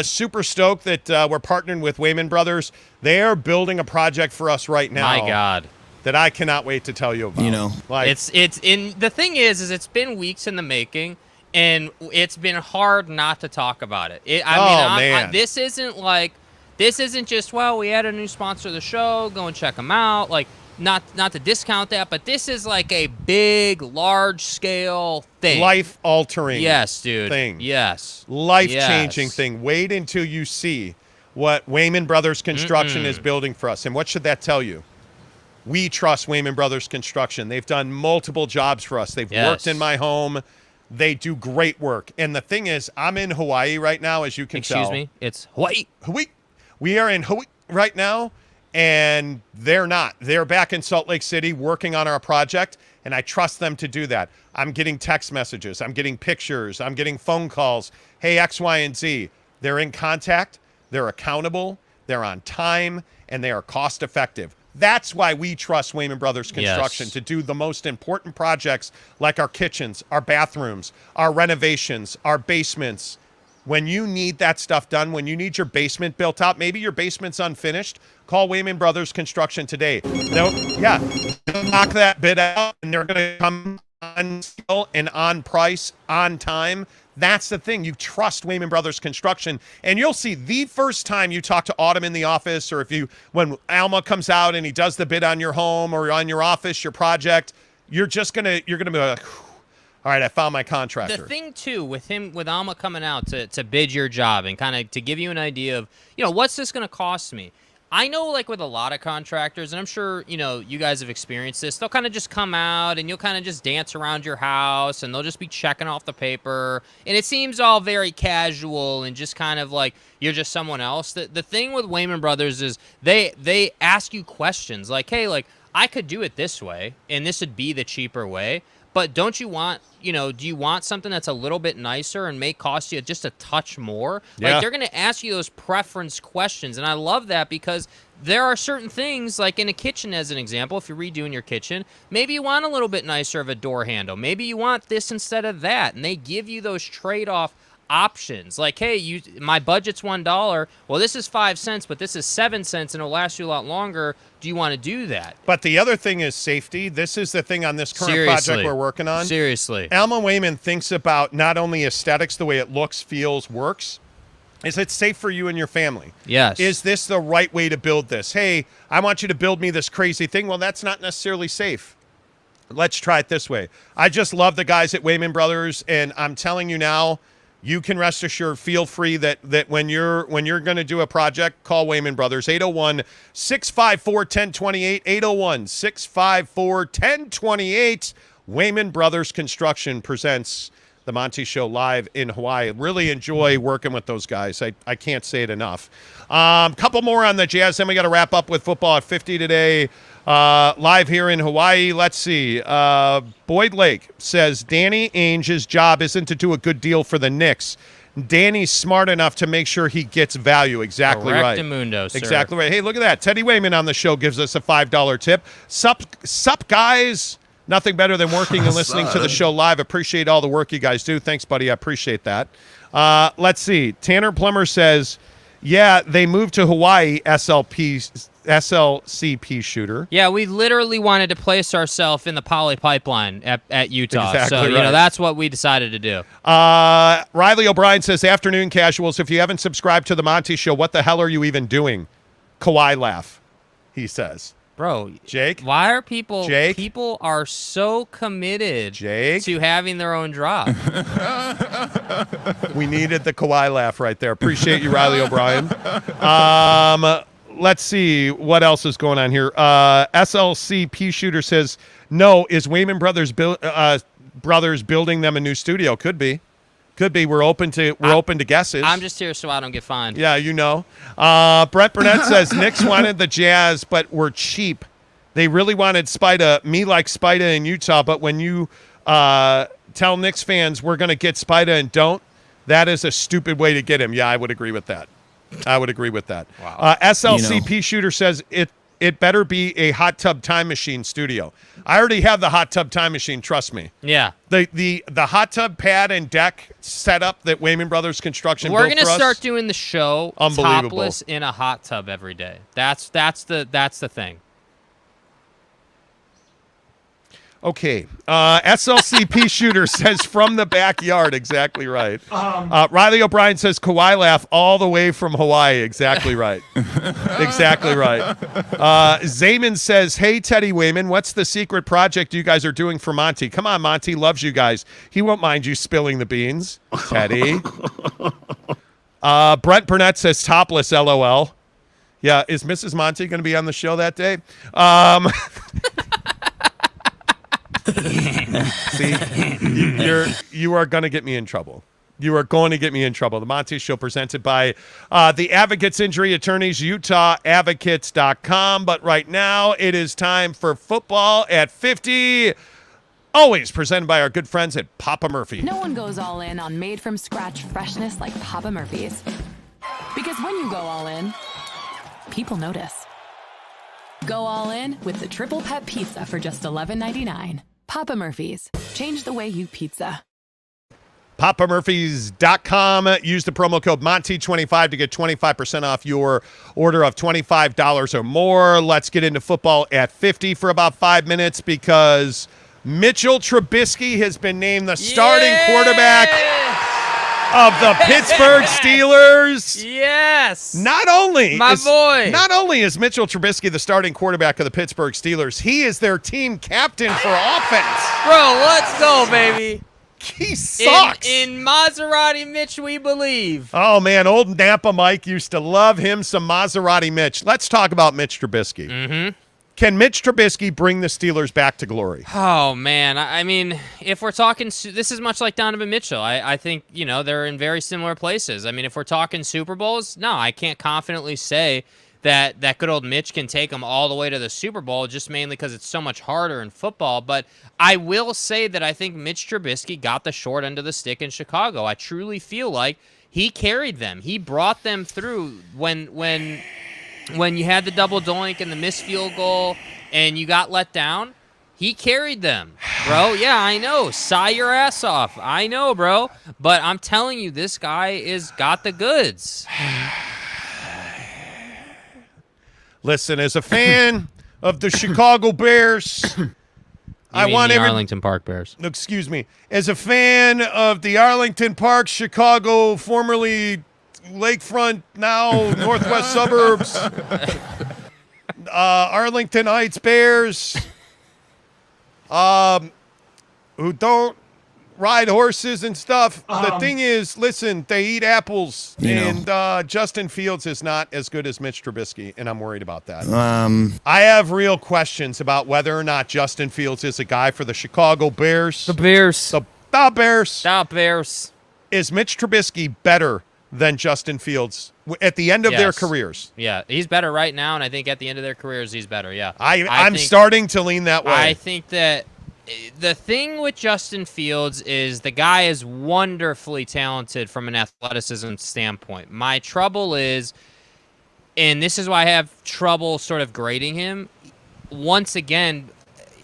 Super stoked that we're partnering with Waymon Brothers. They are building a project for us right now. My God. That I cannot wait to tell you about. It's in the thing is it's been weeks in the making, And it's been hard not to talk about it. This isn't just, well, we had a new sponsor of the show, go and check them out. Like, not to discount that, but this is like a big, large-scale thing. Life-altering thing. Yes. Life-changing thing. Wait until you see what Waymon Brothers Construction is building for us. And what should that tell you? We trust Waymon Brothers Construction. They've done multiple jobs for us. They've worked in my home. They do great work. And the thing is, I'm in Hawaii right now, as you can tell. Excuse me? It's Hawaii. Hawaii. We are in Hawaii right now, and they're not. They're back in Salt Lake City working on our project, and I trust them to do that. I'm getting text messages. I'm getting pictures. I'm getting phone calls. Hey, X, Y, and Z. They're in contact. They're accountable. They're on time, and they are cost-effective. That's why we trust Waymon Brothers Construction to do the most important projects like our kitchens, our bathrooms, our renovations, our basements. When you need that stuff done, when you need your basement built out, maybe your basement's unfinished, call Waymon Brothers Construction today. They'll knock that bid out, and they're going to come on skill and on price, on time. That's the thing. You trust Waymon Brothers Construction, and you'll see the first time you talk to Autumn in the office, or when Alma comes out and he does the bid on your home or on your office, your project, you're gonna be like, all right, I found my contractor. The thing too with Alma coming out to bid your job and kind of to give you an idea of, what's this going to cost me? I know, like, with a lot of contractors, and I'm sure, you guys have experienced this, they'll kind of just come out and you'll kind of just dance around your house and they'll just be checking off the paper. And it seems all very casual and just kind of like you're just someone else. The thing with Waymon Brothers is they ask you questions like, hey, like, I could do it this way and this would be the cheaper way. But don't you want, do you want something that's a little bit nicer and may cost you just a touch more? Yeah. Like, they're going to ask you those preference questions. And I love that because there are certain things, like in a kitchen, as an example, if you're redoing your kitchen, maybe you want a little bit nicer of a door handle. Maybe you want this instead of that. And they give you those trade-off options. Like, hey, my budget's $1. Well, this is 5 cents, but this is 7 cents, and it'll last you a lot longer. Do you want to do that? But the other thing is safety. This is the thing on this current project we're working on. Seriously. Alma Waymon thinks about not only aesthetics, the way it looks, feels, works. Is it safe for you and your family? Yes. Is this the right way to build this? Hey, I want you to build me this crazy thing. Well, that's not necessarily safe. Let's try it this way. I just love the guys at Waymon Brothers, and I'm telling you now, you can rest assured, feel free that when you're going to do a project, call Waymon Brothers, 801-654-1028, 801-654-1028. Waymon Brothers Construction presents the Monty Show live in Hawaii. Really enjoy working with those guys. I can't say it enough. Couple more on the Jazz, then we got to wrap up with football at 50 today. Live here in Hawaii. Let's see. Boyd Lake says Danny Ainge's job isn't to do a good deal for the Knicks. Danny's smart enough to make sure he gets value. Exactly right. Correctamundo, sir. Exactly right. Hey, look at that. Teddy Waymon on the show gives us a $5 tip. Sup, guys. Nothing better than working and listening to the show live. Appreciate all the work you guys do. Thanks, buddy. I appreciate that. Let's see. Tanner Plummer says, yeah, they moved to Hawaii, SLCP shooter. Yeah, we literally wanted to place ourselves in the poly pipeline at Utah. Exactly so, right. that's what we decided to do. Riley O'Brien says, afternoon casuals, if you haven't subscribed to the Monty Show, what the hell are you even doing? Kawhi laugh, he says. Bro, Jake? Why are people Jake? People are so committed to having their own drop. We needed the Kawhi laugh right there. Appreciate you, Riley O'Brien. Let's see what else is going on here. SLCP Shooter says, no, is Waymon Brothers building them a new studio? Could be. We're open to guesses. I'm just here so I don't get fined. Yeah, Brett Burnett says Knicks wanted the Jazz, but were cheap. They really wanted Spida. Me like Spida in Utah, but when you tell Knicks fans we're going to get Spida and don't, that is a stupid way to get him. Yeah, I would agree with that. Wow. SLCP Shooter says it better be a hot tub time machine studio. I already have the hot tub time machine, trust me. Yeah. The hot tub pad and deck setup that Waymon Brothers Construction built for us. We're going to start doing the show Unbelievable. topless in a hot tub every day. That's the thing. Okay. SLCP Shooter says from the backyard. Exactly right. Riley O'Brien says Kawhi laugh all the way from Hawaii. Exactly right. Exactly right. Zayman says, hey, Teddy Waymon, what's the secret project you guys are doing for Monty? Come on, Monty loves you guys. He won't mind you spilling the beans. Teddy. Brent Burnett says topless, LOL. Yeah, is Mrs. Monty going to be on the show that day? See, you are going to get me in trouble. You are going to get me in trouble. The Monty Show presented by the Advocates Injury Attorneys, UtahAdvocates.com. But right now, it is time for Football at 50. Always presented by our good friends at Papa Murphy. No one goes all in on made-from-scratch freshness like Papa Murphy's. Because when you go all in, people notice. Go all in with the triple pet pizza for just $11.99. Papa Murphy's. Change the way you pizza. PapaMurphys.com. Use the promo code Monty25 to get 25% off your order of $25 or more. Let's get into Football at 50 for about 5 minutes because Mitchell Trubisky has been named the starting quarterback of the Pittsburgh Steelers. Yes. Not only is Mitchell Trubisky the starting quarterback of the Pittsburgh Steelers, he is their team captain for offense. Bro, let's go, baby. He sucks. In Maserati Mitch, we believe. Oh, man, old Napa Mike used to love him some Maserati Mitch. Let's talk about Mitch Trubisky. Mm-hmm. Can Mitch Trubisky bring the Steelers back to glory? Oh, man. I mean, if we're talking, this is much like Donovan Mitchell. I think, they're in very similar places. I mean, if we're talking Super Bowls, no, I can't confidently say that good old Mitch can take them all the way to the Super Bowl, just mainly because it's so much harder in football. But I will say that I think Mitch Trubisky got the short end of the stick in Chicago. I truly feel like he carried them. He brought them through when you had the double doink and the missed field goal and you got let down. He carried them, bro. Yeah, I know. Sigh your ass off. I know, bro. But I'm telling you, this guy is got the goods. Listen, as a fan of the Chicago Bears, I want the Arlington Park Bears. Excuse me. As a fan of the Arlington Park, Chicago, formerly Lakefront, now Northwest Suburbs, Arlington Heights Bears, who don't ride horses and stuff. The thing is, listen, they eat apples, and Justin Fields is not as good as Mitch Trubisky, and I'm worried about that. I have real questions about whether or not Justin Fields is a guy for the Chicago Bears. The Bears. The Bears. The Bears. Is Mitch Trubisky better than Justin Fields at the end of their careers? Yeah, he's better right now, and I think at the end of their careers, he's better, yeah. I'm starting to lean that way. I think that the thing with Justin Fields is the guy is wonderfully talented from an athleticism standpoint. My trouble is, and this is why I have trouble sort of grading him, once again,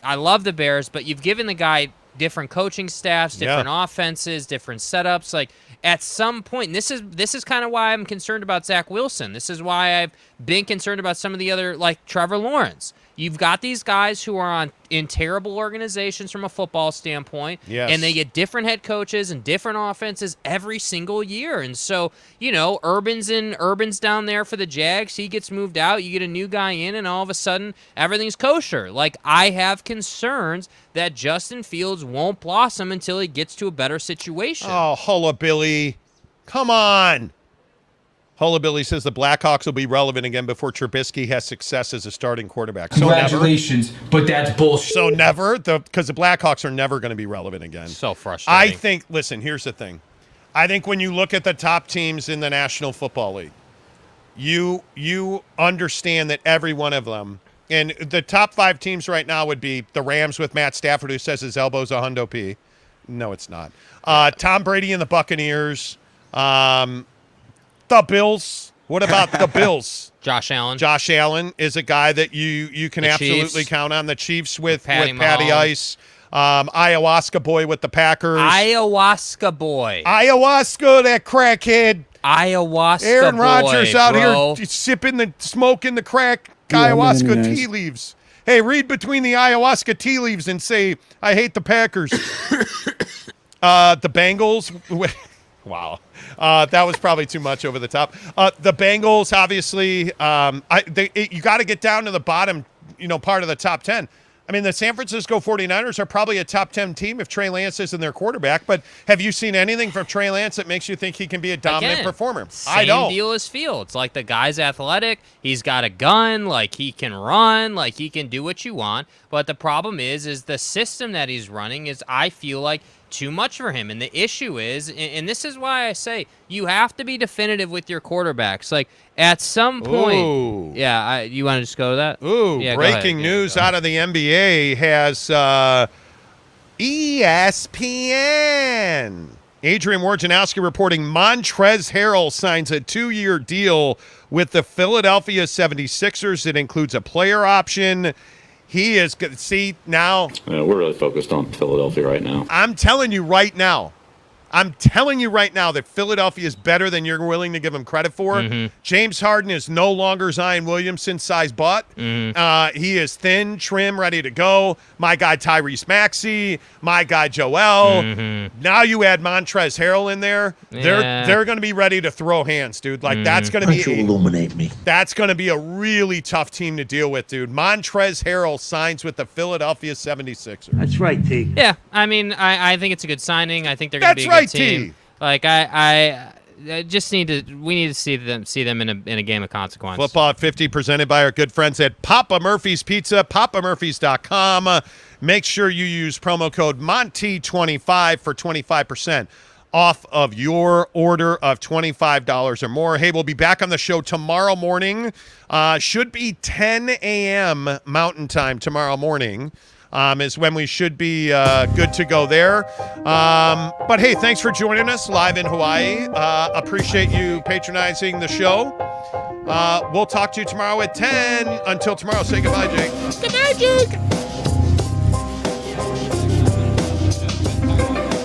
I love the Bears, but you've given the guy different coaching staffs, different offenses, different setups. Like, at some point, this is kind of why I'm concerned about Zach Wilson. This is why I've been concerned about some of the other, like Trevor Lawrence. You've got these guys who are in terrible organizations from a football standpoint, and they get different head coaches and different offenses every single year. And so, Urban's down there for the Jags. He gets moved out. You get a new guy in, and all of a sudden, everything's kosher. Like, I have concerns that Justin Fields won't blossom until he gets to a better situation. Oh, Hullabilly. Come on. Hullabilly says the Blackhawks will be relevant again before Trubisky has success as a starting quarterback. So congratulations, but that's bullshit. So never, because the Blackhawks are never going to be relevant again. So frustrating. I think, listen, here's the thing. I think when you look at the top teams in the National Football League, you understand that every one of them, and the top 5 teams right now would be the Rams with Matt Stafford, who says his elbow's a hundo P. No, it's not. Tom Brady and the Buccaneers. The Bills. What about the Bills? Josh Allen. Josh Allen is a guy that you can absolutely count on. The Chiefs with Patty Ice. Ayahuasca boy with the Packers. Ayahuasca boy. Ayahuasca, that crackhead. Ayahuasca Aaron Rodgers boy, out bro. here smoking the crack ayahuasca tea leaves. Hey, read between the ayahuasca tea leaves and say, I hate the Packers. The Bengals. Wow. That was probably too much over the top. The Bengals, obviously, you got to get down to the bottom, part of the top 10. I mean, the San Francisco 49ers are probably a top 10 team if Trey Lance isn't their quarterback. But have you seen anything from Trey Lance that makes you think he can be a dominant performer? I don't. Same deal as Fields. Like, the guy's athletic. He's got a gun. Like, he can run. Like, he can do what you want. But the problem is the system that he's running is, I feel like, too much for him. And the issue is, and this is why I say, you have to be definitive with your quarterbacks. Like, at some point. Ooh. Yeah, you want to just go to that? Ooh, yeah, breaking news out of the NBA has ESPN. Adrian Wojnarowski reporting Montrezl Harrell signs a 2-year deal with the Philadelphia 76ers. It includes a player option. He is good. See, now. We're really focused on Philadelphia right now. I'm telling you right now that Philadelphia is better than you're willing to give him credit for. Mm-hmm. James Harden is no longer Zion Williamson size butt. Mm-hmm. He is thin, trim, ready to go. My guy Tyrese Maxey, my guy Joel. Mm-hmm. Now you add Montrezl Harrell in there. Yeah. They're going to be ready to throw hands, dude. Like that's going to be illuminate me. That's going to be a really tough team to deal with, dude. Montrezl Harrell signs with the Philadelphia 76ers. That's right, T. Yeah, I mean, I think it's a good signing. I think they're going to be a good team. T. Like, I just we need to see them in a game of consequence. Football at 50 presented by our good friends at Papa Murphy's Pizza, papamurphys.com. Make sure you use promo code Monty25 for 25% off of your order of $25 or more. Hey, we'll be back on the show tomorrow morning. Should be 10 a.m. Mountain Time tomorrow morning. Is when we should be good to go there. But hey, thanks for joining us live in Hawaii. Appreciate you patronizing the show. We'll talk to you tomorrow at 10. Until tomorrow, say goodbye, Jake. Goodbye.